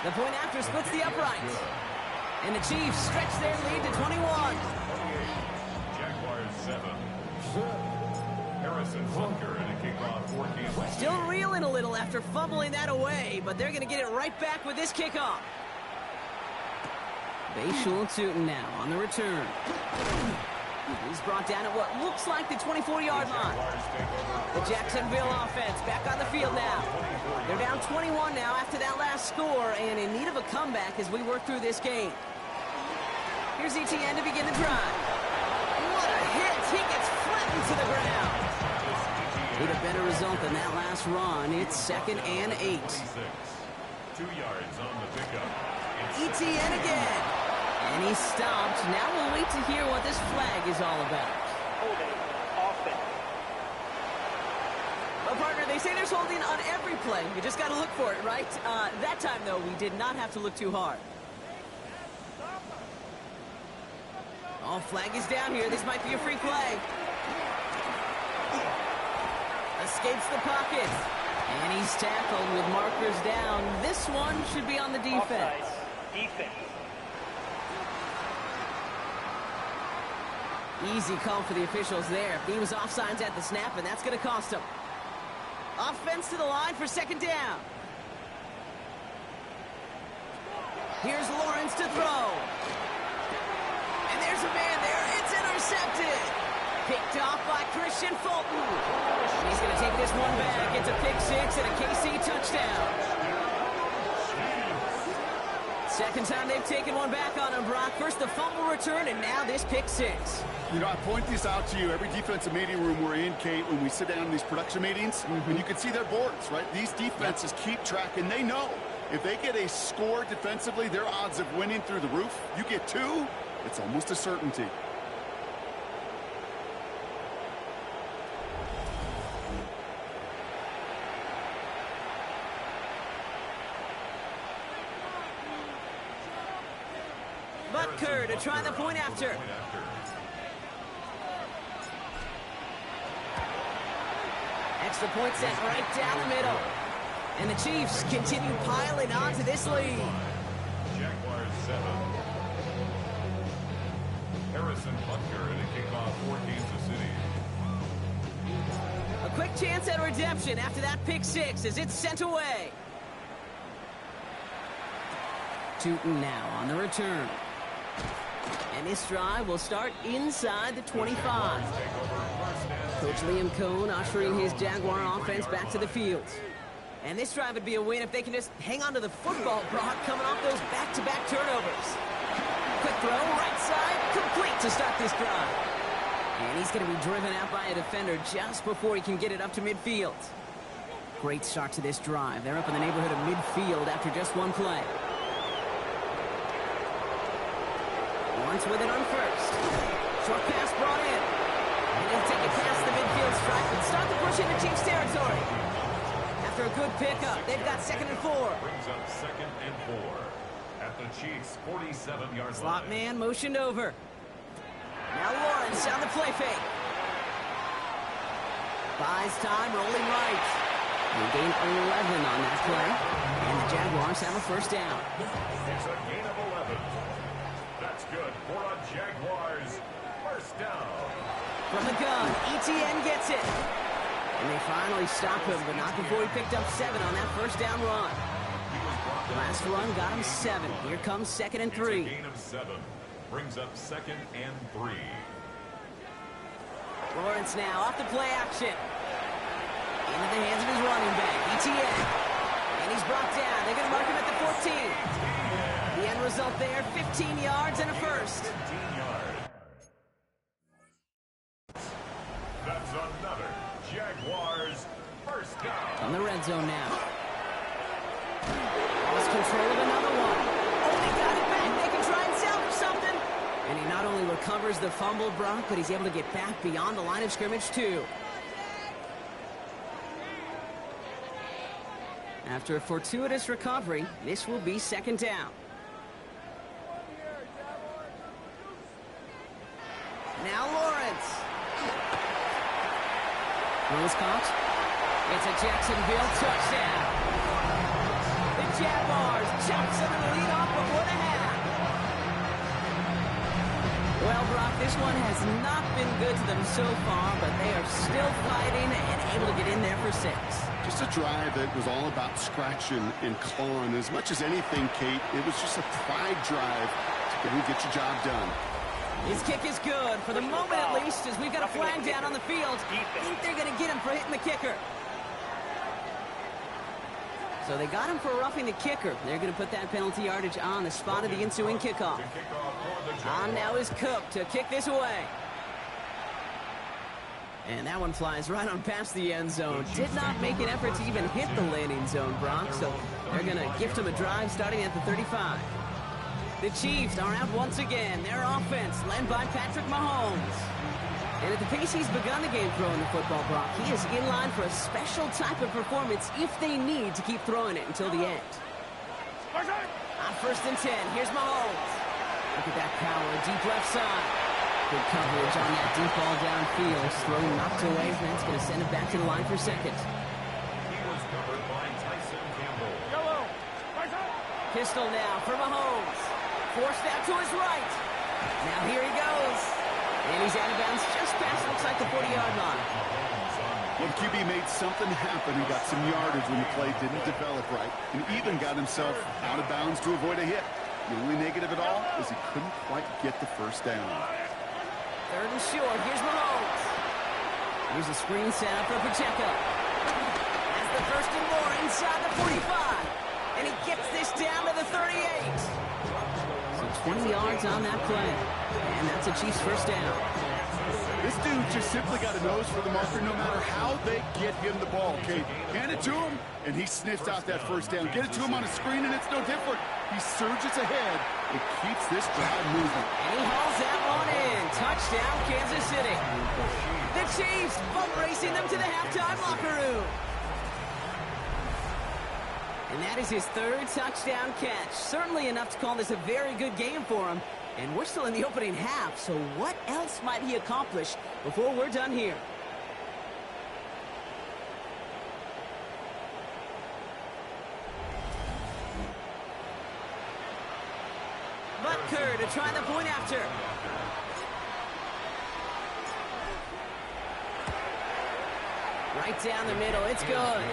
The point after splits the uprights. And the Chiefs stretch their lead to 21. Jaguars 7. Harrison Butker in a kickoff for Kansas City. Still reeling a little after fumbling that away, but they're going to get it right back with this kickoff. Bayshul Tootin now on the return. He's brought down at what looks like the 24-yard line. The Jacksonville offense back on the field now. They're down 21 now after that last score and in need of a comeback as we work through this game. Here's Etienne to begin the drive. What a hit! He gets flattened to the ground. With a better result than that last run, it's 2nd and 8. 2 yards on the pickup. Etienne again. And he's stopped. Now we'll wait to hear what this flag is all about. Holding offense. Well, partner, they say there's holding on every play. You just got to look for it, right? That time, though, we did not have to look too hard. Oh, flag is down here. This might be a free play. Escapes the pocket. And he's tackled with markers down. This one should be on the defense. Offside. Defense. Easy call for the officials there. He was offsides at the snap, and that's going to cost him. Offense to the line for second down. Here's Lawrence to throw. And there's a man there. It's intercepted. Picked off by Christian Fulton. He's going to take this one back. It's a pick six and a KC touchdown. Second time they've taken one back on him, Brock. First the fumble return, and now this pick six. You know, I point this out to you every defensive meeting room we're in, Kate, when we sit down in these production meetings, and you can see their boards, right? These defenses keep track, and they know if they get a score defensively, their odds of winning through the roof. You get two, it's almost a certainty. Butker to try the point after. Extra point set right down the middle. And the Chiefs continue piling on to this lead. Jaguars 7. Harrison Butker in a kickoff for Kansas City. A quick chance at redemption after that pick six as it's sent away. Tootin now on the return. And this drive will start inside the 25. Coach Liam Cohn ushering his Jaguar offense back to the field. And this drive would be a win if they can just hang on to the football, Brock, coming off those back-to-back turnovers. Quick throw, right side, complete to start this drive. And he's going to be driven out by a defender just before he can get it up to midfield. Great start to this drive. They're up in the neighborhood of midfield after just one play. Lawrence with it on first. Short pass brought in. And he'll take it past the midfield stripe and start the push into Chiefs territory. After a good pickup, they've got 2nd and 4. Brings up 2nd and 4 at the Chiefs' 47-yard line. Slot man motioned over. Now Lawrence on the play fake. Buys time, rolling right. They gain 11 on that play. And the Jaguars have a first down. It's a gain of 11. That's good for a Jaguars first down. From the gun, ETN gets it. And they finally stop him, but not before he picked up 7 on that first down run. Last run got him 7. Here comes 2nd and 3. It's a gain of 7. Brings up 2nd and 3. Lawrence now off the play action. Into the hands of his running back, ETN. And he's brought down. They're going to mark him at the 14. The end result there, 15 yards and a first. 15 yards. That's another Jaguars first down. On the red zone now. Lost control of another one. Oh, they got it back. They can try and salvage something. And he not only recovers the fumble, Brock, but he's able to get back beyond the line of scrimmage, too. After a fortuitous recovery, this will be 2nd down. Now Lawrence. Rose caught. It's a Jacksonville touchdown. The Jaguars jump some of the lead off before the half. Well, Brock, this one has not been good to them so far, but they are still fighting and able to get in there for 6. Just a drive that was all about scratching and clawing. As much as anything, Kate, it was just a pride drive to get your job done. His kick is good, for the moment at least, as we've got a flag down on the field. I think they're going to get him for hitting the kicker. So they got him for roughing the kicker. They're going to put that penalty yardage on the spot of the ensuing kickoff. On now is Cook to kick this away. And that one flies right on past the end zone. Did not make an effort to even hit the landing zone, Brock. So they're going to gift him a drive starting at the 35. The Chiefs are out once again. Their offense led by Patrick Mahomes. And at the pace he's begun the game throwing the football, Brock, he is in line for a special type of performance if they need to keep throwing it until the end. On 1st and 10, here's Mahomes. Look at that power, deep left side. Good coverage on that deep ball downfield. Throw knocked away, and that's going to send it back to the line for 2nd. He was covered by Tyson Campbell. Pistol now for Mahomes. Forced out to his right. Now here he goes. And he's out of bounds just past, looks like, the 40-yard line. Well, QB made something happen and got some yardage when the play didn't develop right, and even got himself out of bounds to avoid a hit. The only negative at all is he couldn't quite get the first down. Third and short. Here's Mahomes. Here's a screen set up for Pacheco. That's the first and more inside the 45. And he gets this down to the 38. So 20 yards on that play. And that's a Chiefs first down. This dude just simply got a nose for the marker no matter how they get him the ball, Kate. Hand it to him, and he sniffs out that first down. Get it to him on a screen, and it's no different. He surges ahead. It keeps this drive moving. And he hauls that one in. Touchdown, Kansas City. The Chiefs bum racing them to the halftime locker room. And that is his third touchdown catch. Certainly enough to call this a very good game for him. And we're still in the opening half, so what else might he accomplish before we're done here? Butker to try the point after. Right down the middle, it's good.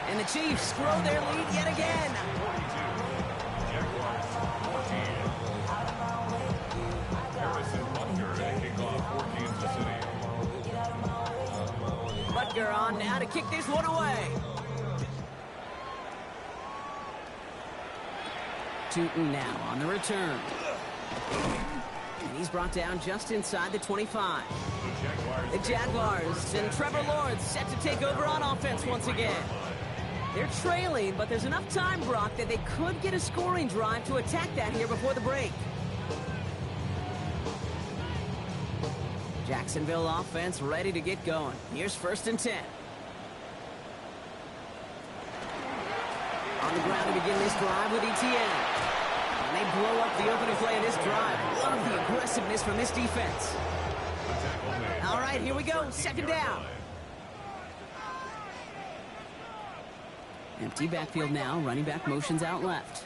And the Chiefs grow their lead yet again. Butker on now to kick this one away. Tootin now on the return. And he's brought down just inside the 25. The Jaguars and Trevor Lawrence set to take over on offense once again. They're trailing, but there's enough time, Brock, that they could get a scoring drive to attack that here before the break. Jacksonville offense ready to get going. Here's 1st and 10. On the ground to begin this drive with ETN. And they blow up the opening play of this drive. Love the aggressiveness from this defense. All right, here we go. 2nd down. Empty backfield now. Running back motions out left.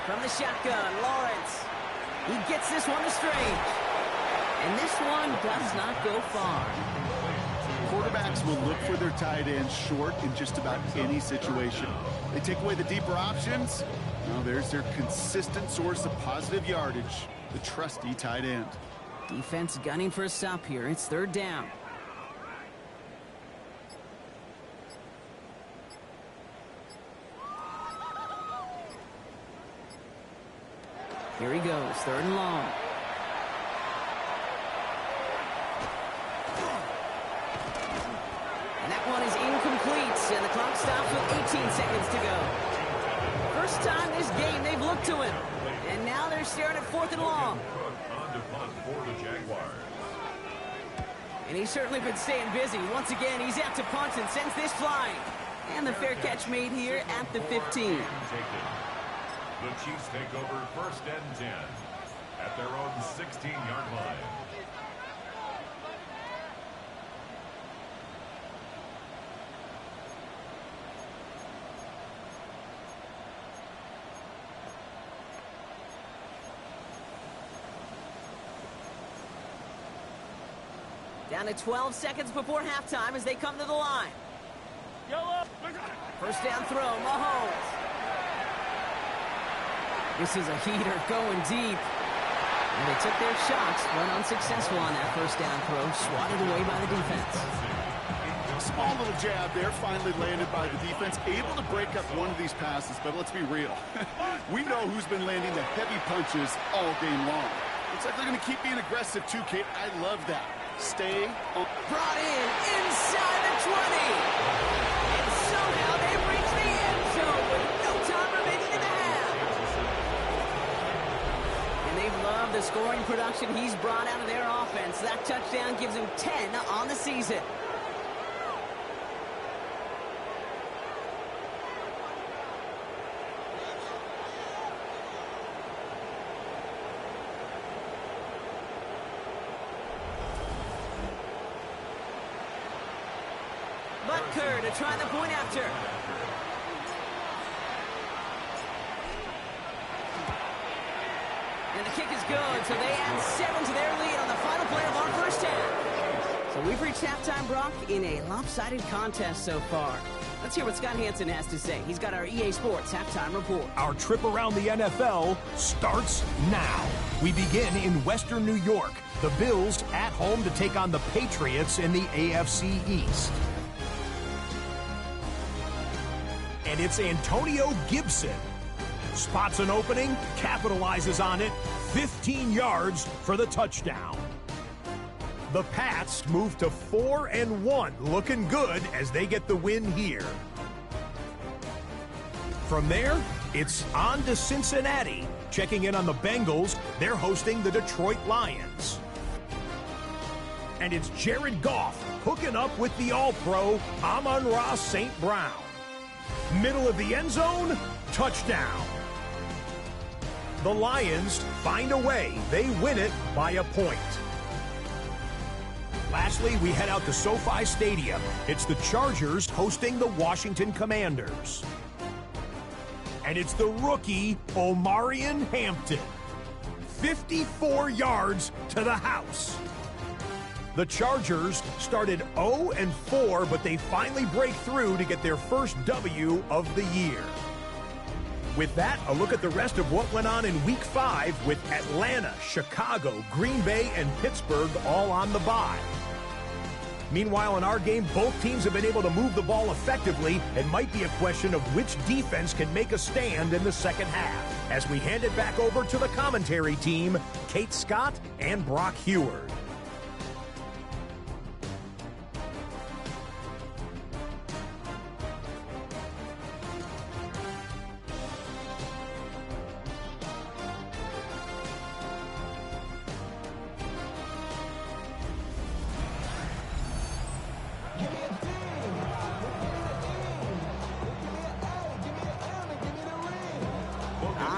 From the shotgun, Lawrence. He gets this one to Strange. And this one does not go far. Quarterbacks will look for their tight ends short in just about any situation. They take away the deeper options. Now there's their consistent source of positive yardage, the trusty tight end. Defense gunning for a stop here. It's 3rd down. Here he goes, 3rd and long. And that one is incomplete, and the clock stops with 18 seconds to go. First time this game they've looked to him, and now they're staring at 4th and long. And he's certainly been staying busy. Once again, he's out to punt and sends this flying. And the fair catch made here at the 15. The Chiefs take over 1st and 10 at their own 16-yard line. Down to 12 seconds before halftime as they come to the line. 1st down throw, Mahomes. This is a heater going deep. And they took their shots, but unsuccessful on that 1st down throw, swatted away by the defense. Small little jab there, finally landed by the defense, able to break up one of these passes, but let's be real. We know who's been landing the heavy punches all game long. Looks like they're going to keep being aggressive too, Kate. I love that. Stay on. Brought in inside the 20. And somehow they've reached the end zone with no time remaining in the half. And they've loved the scoring production he's brought out of their offense. That touchdown gives him 10 on the season. Butker to try the point after. And the kick is good, so they add 7 to their lead on the final play of our first half. So So we've reached halftime, Brock, in a lopsided contest so far. Let's hear what Scott Hansen has to say. He's got our EA Sports halftime report. Our trip around the NFL starts now. We begin in Western New York. The Bills at home to take on the Patriots in the AFC East. And it's Antonio Gibson. Spots an opening, capitalizes on it, 15 yards for the touchdown. The Pats move to 4-1, looking good as they get the win here. From there, it's on to Cincinnati. Checking in on the Bengals, they're hosting the Detroit Lions. And it's Jared Goff hooking up with the All-Pro Amon-Ra St. Brown. Middle of the end zone, touchdown. The Lions find a way. They win it by a point. Lastly, we head out to SoFi Stadium. It's the Chargers hosting the Washington Commanders. And it's the rookie, Omarion Hampton. 54 yards to the house. The Chargers started 0-4, but they finally break through to get their first W of the year. With that, a look at the rest of what went on in Week 5 with Atlanta, Chicago, Green Bay, and Pittsburgh all on the bye. Meanwhile, in our game, both teams have been able to move the ball effectively. It might be a question of which defense can make a stand in the second half. As we hand it back over to the commentary team, Kate Scott and Brock Heward.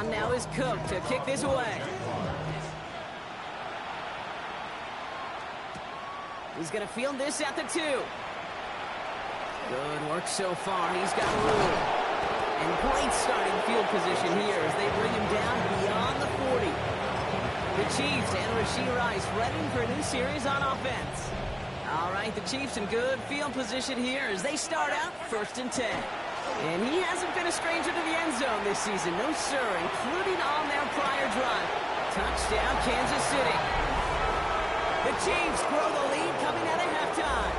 Now is Cook to kick this away. He's going to field this at the 2. Good work so far. He's got room. And great starting field position here as they bring him down beyond the 40. The Chiefs and Rashee Rice ready for a new series on offense. All right, the Chiefs in good field position here as they start out 1st and 10. And he hasn't been a stranger to the end zone this season, no sir, including on their prior drive. Touchdown, Kansas City. The Chiefs grow the lead coming out of halftime.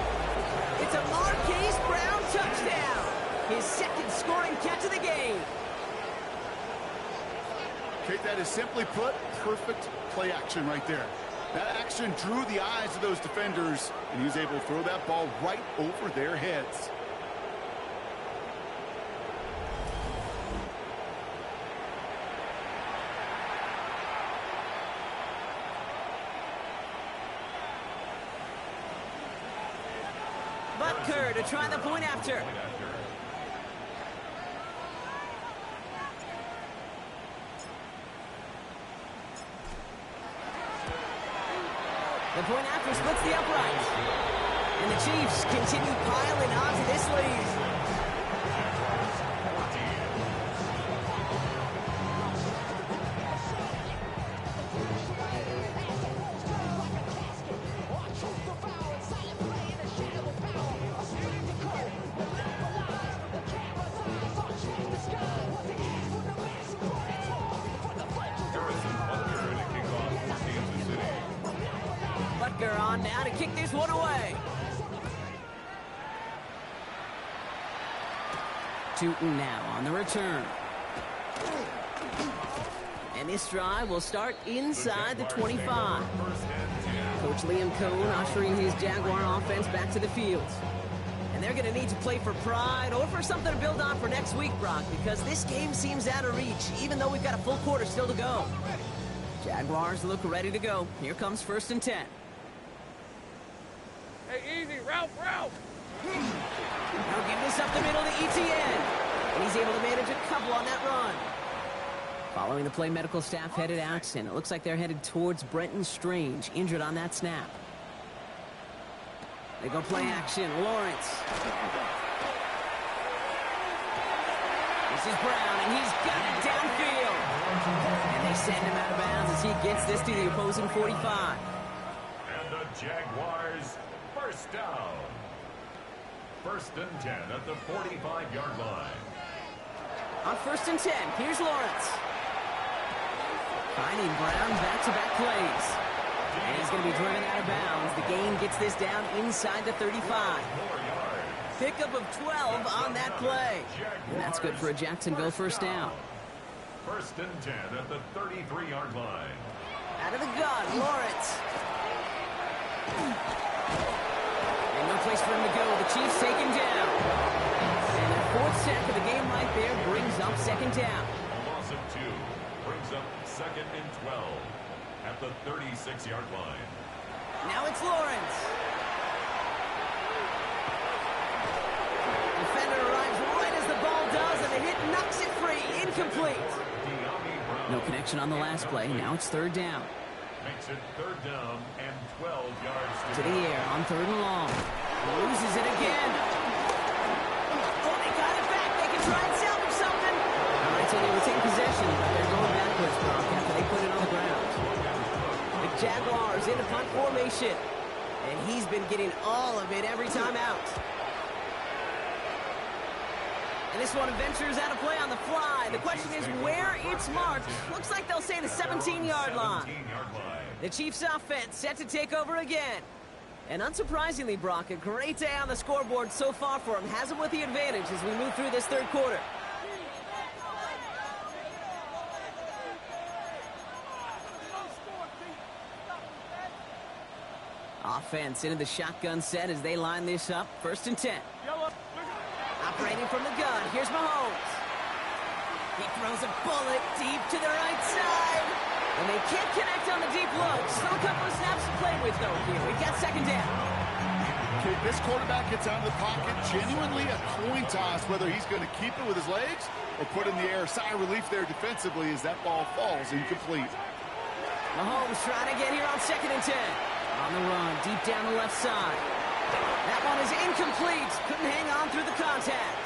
It's a Marquise Brown touchdown, his second scoring catch of the game. Kate, that is simply put, perfect play action right there. That action drew the eyes of those defenders, and he was able to throw that ball right over their heads. Butker to try the point after. The point after splits the uprights. And the Chiefs continue piling onto this lead. Butker on now to kick this one away. Tootin now on the return. And this drive will start inside the 25. Coach Liam Cohn ushering his Jaguar offense back to the field. And they're going to need to play for pride or for something to build on for next week, Brock, because this game seems out of reach, even though we've got a full quarter still to go. Jaguars look ready to go. Here comes 1st and 10. Hey, easy, Ralph. Now give this up the middle to ETN. And he's able to manage a couple on that run. Following the play, medical staff headed out, and it looks like they're headed towards Brenton Strange, injured on that snap. They go play action. Lawrence. This is Brown, and he's got it downfield. And they send him out of bounds as he gets this to the opposing 45. the Jaguars, first down. First and 10 at the 45-yard line. On first and 10, here's Lawrence. Finding Brown back-to-back plays. And he's going to be driven out of bounds. The gain gets this down inside the 35. Pickup of 12 on that play. And that's good for a Jacksonville first down. First and 10 at the 33-yard line. Out of the gun, Lawrence. And no place for him to go. The Chiefs take him down. And their fourth sack of the game right there brings up second down. A loss of 2 brings up second and 12 at the 36-yard line. Now it's Lawrence. Defender arrives right as the ball does, and the hit knocks it free. Incomplete. No connection on the last play. Now it's third down. Makes it third down and 12 yards To the air on third and long. Loses it again. Oh, they got it back. They can try and salvage something. All right, so they retain possession, but they're going backwards, Brock, after they put it on the ground. The Jaguars in a punt formation. And he's been getting all of it every time out. And this one ventures out of play on the fly. The question is where it's marked. Looks like they'll say the 17-yard line. The Chiefs offense set to take over again. And unsurprisingly, Brock, a great day on the scoreboard so far for him. Has him with the advantage as we move through this third quarter. Offense into the shotgun set as they line this up. First and 10. Operating from the gun, here's Mahomes. He throws a bullet deep to the right side. And they can't connect on the deep look. Still a couple of snaps to play with, though, here. We've got second down. Okay, this quarterback gets out of the pocket. Genuinely a coin toss whether he's going to keep it with his legs or put in the air. Sigh of relief there defensively as that ball falls incomplete. Mahomes trying to get here on second and 10. On the run, deep down the left side. That one is incomplete. Couldn't hang on through the contact.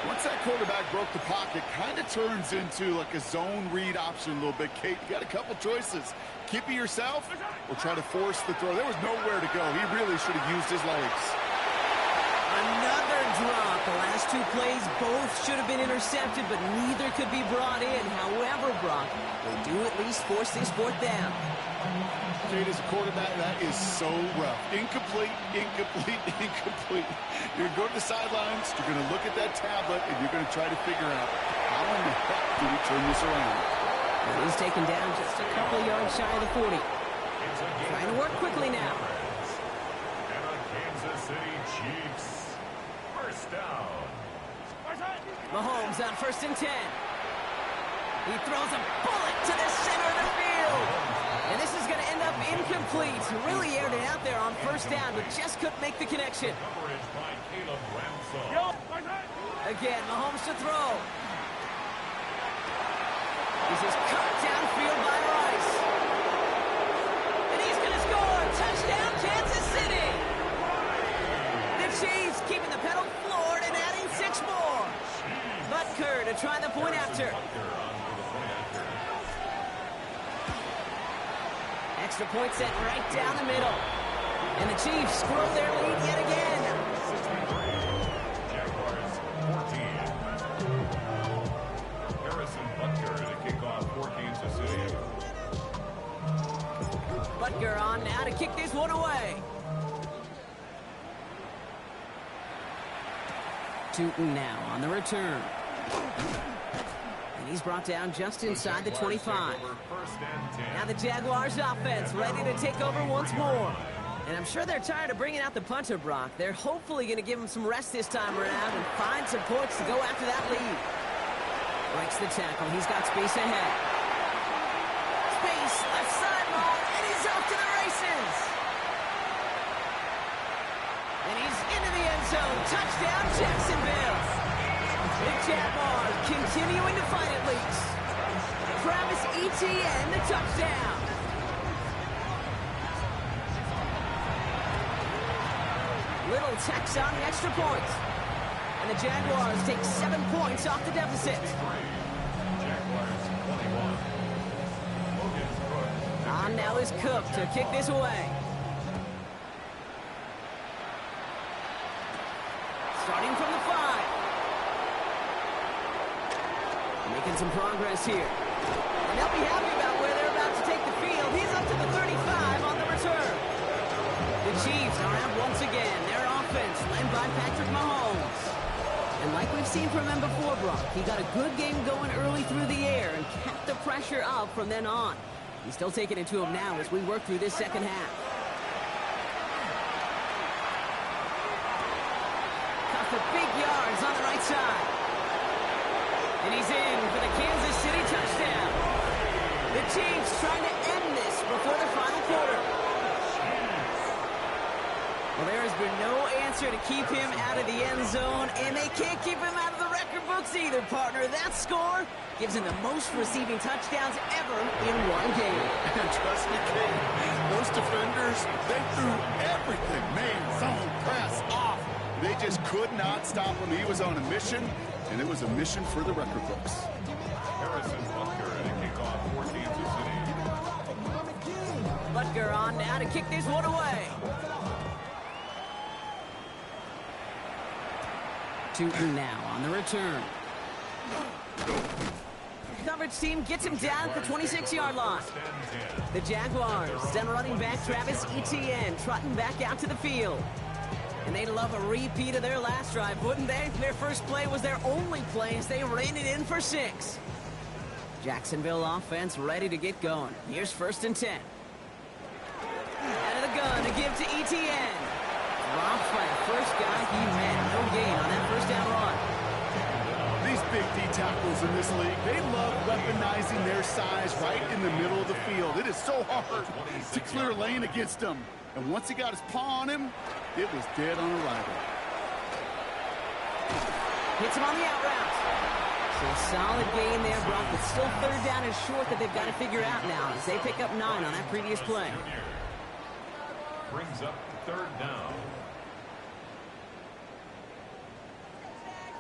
Once that quarterback broke the pocket, kind of turns into like a zone read option a little bit. Kate, you got a couple choices. Keep it yourself or try to force the throw. There was nowhere to go. He really should have used his legs. Another drop. The last two plays both should have been intercepted, but neither could be brought in. However, Brock, they do at least force this fourth down. Kate, as a quarterback, that is so rough. Incomplete, incomplete, incomplete. You're going to go to the sidelines, you're going to look at that tablet, and you're going to try to figure out how in the heck do we turn this around. He's taken down just a couple yards shy of the 40. Trying to work quickly now. And a Kansas City Chiefs first down. Mahomes on first and 10. He throws a bullet to the center of the field. And this is going to end up incomplete. Really aired it out there on first down, but just couldn't make the connection. Coverage by Caleb Ramsell. Again, Mahomes to throw. This is cut downfield by Rice. And he's going to score. Touchdown, Kansas City. The Chiefs keeping the pedal floored and adding 6 more. Butker to try the point after. Extra point set right down the middle. And the Chiefs squirrel their lead yet again. Jaguars 14. Harrison Butker to kick off for Kansas City. Butker on now to kick this one away. Tootin now on the return. And he's brought down just inside the 25. Now the Jaguars offense ready to take over once more. And I'm sure they're tired of bringing out the punter, Brock. They're hopefully going to give him some rest this time around and find some points to go after that lead. Breaks the tackle. He's got space ahead. Space, left sideline, and he's off to the races. And he's into the end zone. Touchdown, Jacksonville. The Jaguars continuing to fight at least. Travis Etienne, the touchdown. Little tax on the extra point. And the Jaguars take 7 points off the deficit. On now Now is Cook to kick this away. Starting from the 5. Making some progress here. And they'll be happy about where they're about to take the field. He's up to the 35 on the return. The Chiefs are out once again. Their offense led by Patrick Mahomes. And like we've seen from him before, Brock, he got a good game going early through the air and kept the pressure up from then on. He's still taking it to him now as we work through this second half. Got the big yards on the right side. And he's in for the Kansas City touchdown. The Chiefs trying to end this before the final quarter. Well, there has been no answer to keep him out of the end zone, and they can't keep him out of the record books either, partner. That score gives him the most receiving touchdowns ever in one game. Trust me, Kate, those defenders, they threw everything. Man, zone, press, off. They just could not stop him. He was on a mission, and it was a mission for the record books. Harrison Butker to kick off for Kansas City. Butker on now to kick this one away. Tootin now on the return. Coverage team gets him down at the 26-yard line. The Jaguars send running back Travis Etienne trotting back out to the field. And they'd love a repeat of their last drive, wouldn't they? Their first play was their only play as they ran it in for 6. Jacksonville offense ready to get going. Here's 1st and 10. Out of the gun to give to Etienne. Dropped by the first guy he met. No gain on that first down run. These big D tackles in this league, they love weaponizing their size right in the middle of the field. It is so hard to clear lane against them. And once he got his paw on him, it was dead on arrival. Hits him on the out route. So a solid gain there, Brock, but still 3rd down is short that they've got to figure out now as they pick up 9 on that previous play. Brings up 3rd down.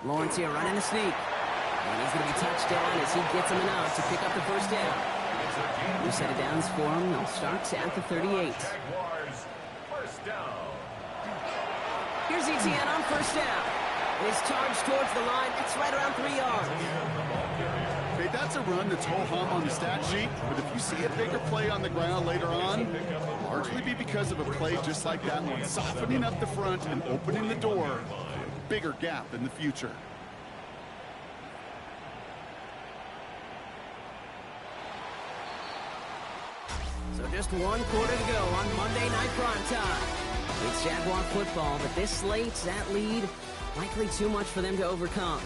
Lawrence here running the sneak. And he's going to be touched down as he gets him enough to pick up the first down. New set of downs for him. They'll start at the 38. Jaguars, 1st down. Here's Etienne on 1st down. His charge towards the line. It's right around 3 yards. Okay, that's a run that's ho-hum on the stat sheet, but if you see a bigger play on the ground later on, it'll largely be because of a play just like that one, softening up the front and opening the door for a bigger gap in the future. So just 1 quarter to go on Monday Night Primetime. It's Jaguar football, but this slate, that lead, likely too much for them to overcome.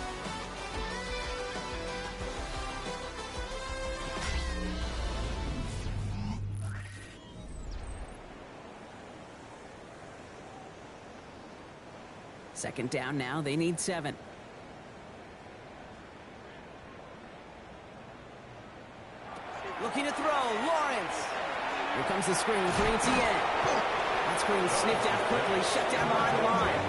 Second down now, they need 7. Looking to throw, Lawrence. Here comes the screen for Etienne. That screen snipped out quickly, shut down behind the line.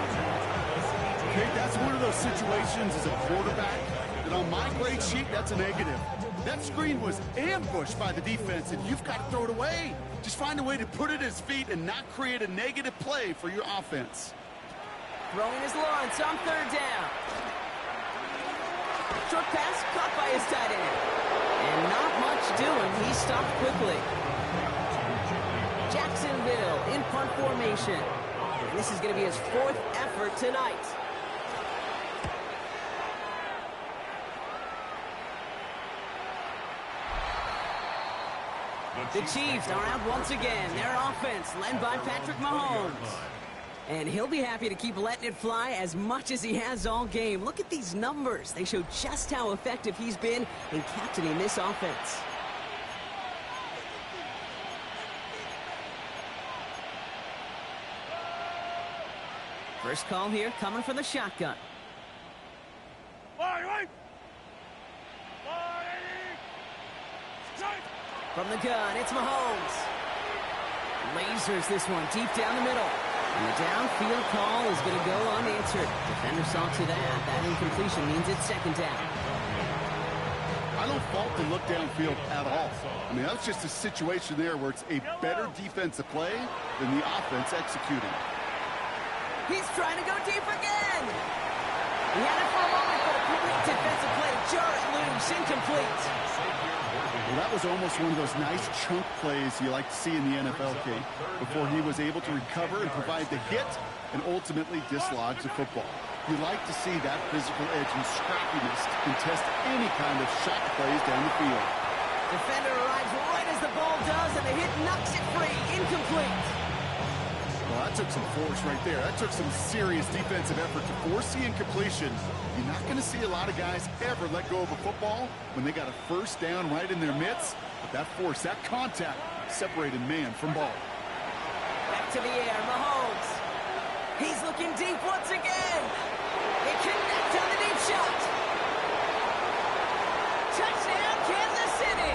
Okay, that's one of those situations as a quarterback that on my grade sheet, that's a negative. That screen was ambushed by the defense, and you've got to throw it away. Just find a way to put it at his feet and not create a negative play for your offense. Throwing is Lawrence on 3rd down. Short pass caught by his tight end. And not much doing. He stopped quickly. Jacksonville in punt formation. And this is going to be his 4th effort tonight. The Chiefs are out once again. Their offense led by Patrick Mahomes. And he'll be happy to keep letting it fly as much as he has all game. Look at these numbers. They show just how effective he's been in captaining this offense. First call here coming from the shotgun. From the gun, it's Mahomes. Lasers this one deep down the middle. And the downfield call is going to go unanswered. Defender saw to that. That incompletion means it's 2nd down. I I don't fault the look downfield at all. I mean, that's just a situation there where it's a better defensive play than the offense executing. He's trying to go deep again. He had it for a moment, but a complete defensive play to jar it loose, incomplete. Well, that was almost one of those nice chunk plays you like to see in the NFL, Kate, before he was able to recover and provide the hit and ultimately dislodge the football. You like to see that physical edge and scrappiness to contest any kind of shot plays down the field. Defender arrives right as the ball does, and the hit knocks it free, incomplete. Well, that took some force right there. That took some serious defensive effort to force the incompletion. You're not going to see a lot of guys ever let go of a football when they got a first down right in their midst. But that force, that contact, separated man from ball. Back to the air, Mahomes. He's looking deep once again. They connect on the deep shot. Touchdown, Kansas City.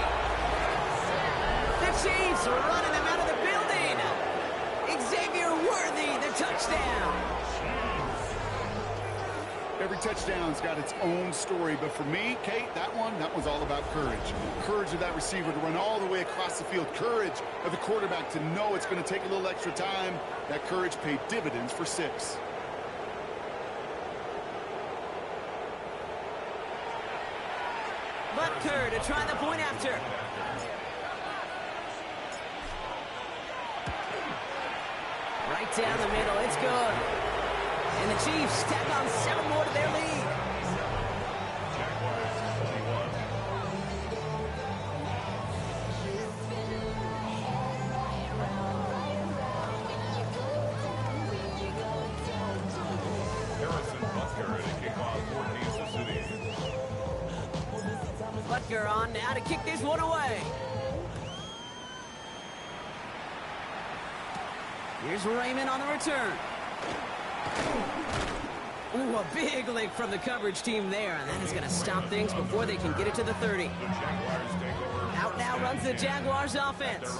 The Chiefs are running them out of the building. Xavier Worthy, the touchdown. Every touchdown's got its own story, but for me, Kate, that was all about courage. Courage of that receiver to run all the way across the field. Courage of the quarterback to know it's going to take a little extra time. That courage paid dividends for 6. Butker to try the point after. Right down the middle, it's good. And the Chiefs tack on 7 more to their lead. Butker on now to kick this one away. Here's Raymond on the return. Ooh, a big lick from the coverage team there, and that is going to stop things before they can get it to the 30. Out now runs the Jaguars offense.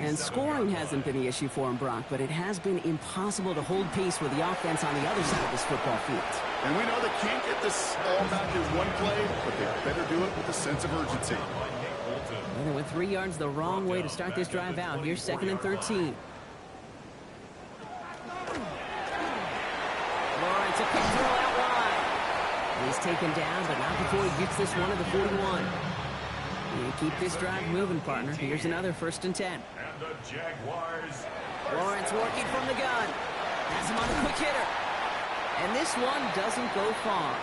And scoring hasn't been the issue for him, Brock, but it has been impossible to hold pace with the offense on the other side of this football field. And we know they can't get this all back in one play, but they better do it with a sense of urgency. Well, they went 3 yards the wrong way to start this drive out. Here's 2nd and 13. Lawrence, a quick throw out wide. He's taken down, but not before he gets this one to the 41. You keep this drive moving, partner. Here's another 1st and 10. And the Jaguars. Lawrence working from the gun. Has him on a quick hitter. And this one doesn't go far.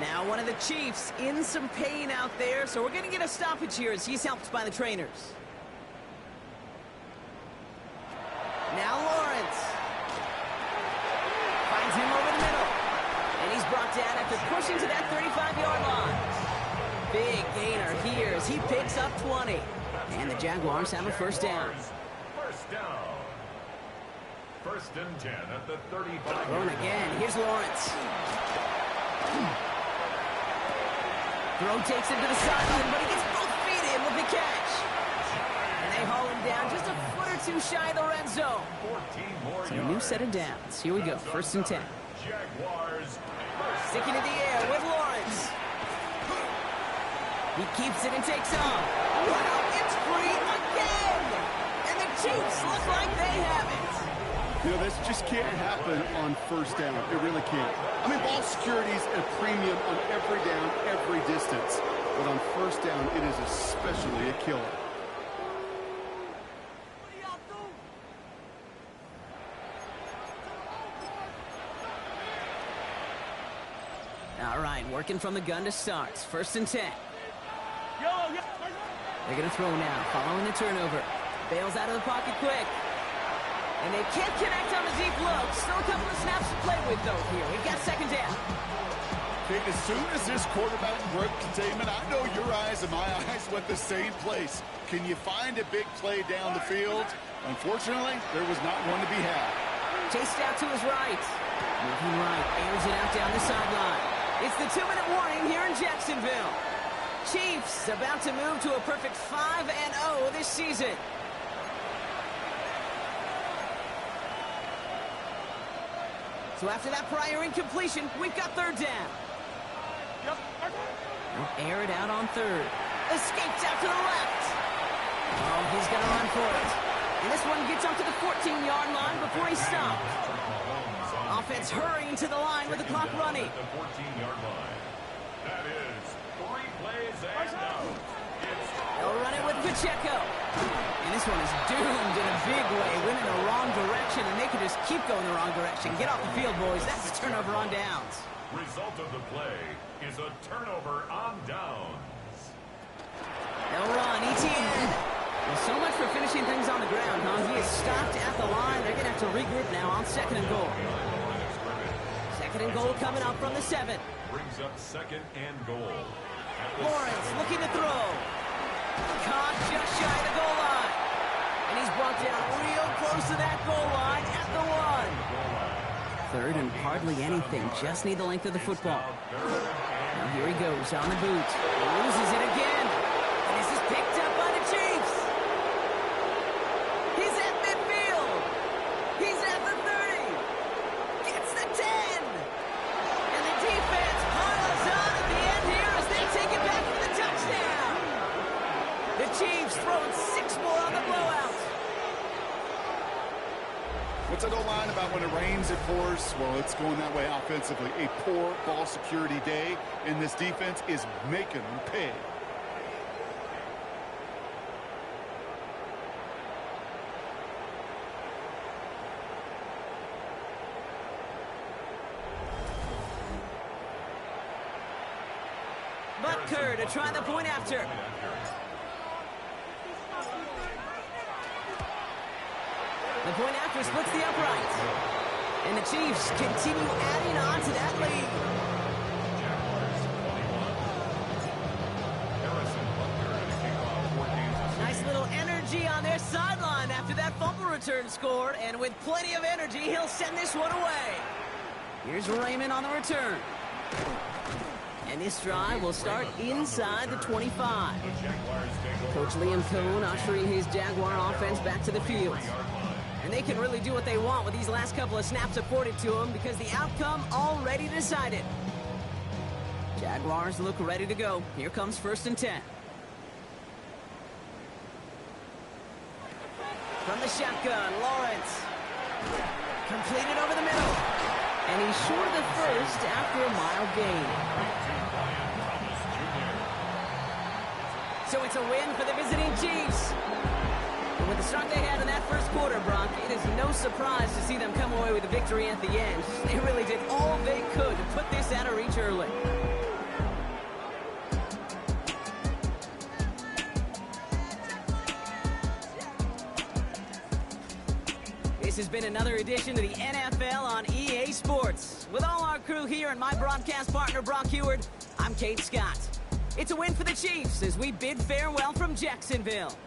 Now one of the Chiefs in some pain out there, so we're going to get a stoppage here as he's helped by the trainers. Now Lawrence. Finds him over the middle. And he's brought down after pushing to that 35-yard line. Big gainer here as he picks up 20. And the Jaguars have a 1st down. First down. 1st and 10 at the 35. Thrown again. Here's Lawrence. Throw takes him to the sideline, but he gets both feet in with the catch. And they haul him down just a foot or two shy of the red zone. 14 more So a new set of downs. Here we go. 1st and 10. Jaguars. Sticking in the air with Lawrence. He keeps it and takes off. Run up, it's free again. And the Chiefs look like they have it. You know, this just can't happen on 1st down. It really can't. I mean, ball security is a premium on every down, every distance. But on 1st down, it is especially a killer. All right, working from the gun to start. 1st and 10. They're going to throw now, following the turnover. Bails out of the pocket quick. And they can't connect on the deep look. Still a couple of snaps to play with, though, here. We've got 2nd down. Kate, as soon as this quarterback broke containment, I know your eyes and my eyes went the same place. Can you find a big play down the field? Unfortunately, there was not one to be had. Chased out to his right. Moving right, airs it out down the sideline. It's the 2-minute warning here in Jacksonville. Chiefs about to move to a perfect 5-0 this season. So after that prior incompletion, we've got 3rd down. He'll air it out on third. Escapes out to the left. Oh, he's going to run for it. And this one gets up to the 14-yard line before he's stopped. Offense hurrying to the line with the clock running. The 14-yard line. That is 3 plays and out. They'll run it with Pacheco. And this one is doomed in a big way. Went in the wrong direction, and they could just keep going the wrong direction. Get off the field, boys. That's a turnover on downs. Result of the play is a turnover on downs. They'll run. Etienne. Well, so much for finishing things on the ground, huh? He is stopped at the line. They're going to have to regroup now on 2nd and goal. 2nd and goal coming up from the 7. Brings up 2nd and goal. Lawrence looking to throw. Caught just shy of the goal line. And he's brought down real close to that goal line at the 1. 3rd and hardly anything. Just need the length of the football. Now here he goes on the boot. Loses it again. And this is picked up by the Chiefs. He's at midfield. He's at the 30. Gets the 10. And the defense piles on at the end here as they take it back for the touchdown. The Chiefs throwing 6 more on the blowout. What's that O-line about when it rains, it pours? Well, it's going that way offensively. A poor ball security day, and this defense is making them pay. Butker to try the point after. The point after splits the upright. And the Chiefs continue adding on to that lead. Nice little energy on their sideline after that fumble return scored. And with plenty of energy, he'll send this one away. Here's Raymond on the return. And this drive will start inside the 25. Coach Liam Cohn ushering his Jaguar offense back to the field. And they can really do what they want with these last couple of snaps afforded to them because the outcome already decided. Jaguars look ready to go. Here comes 1st and 10. From the shotgun, Lawrence. Completed over the middle. And he's short of the first after a mild gain. So it's a win for the visiting Chiefs. And with the start they had in that first quarter, Brock, it is no surprise to see them come away with a victory at the end. They really did all they could to put this out of reach early. This has been another edition of the NFL on EA Sports. With all our crew here and my broadcast partner, Brock Heward, I'm Kate Scott. It's a win for the Chiefs as we bid farewell from Jacksonville.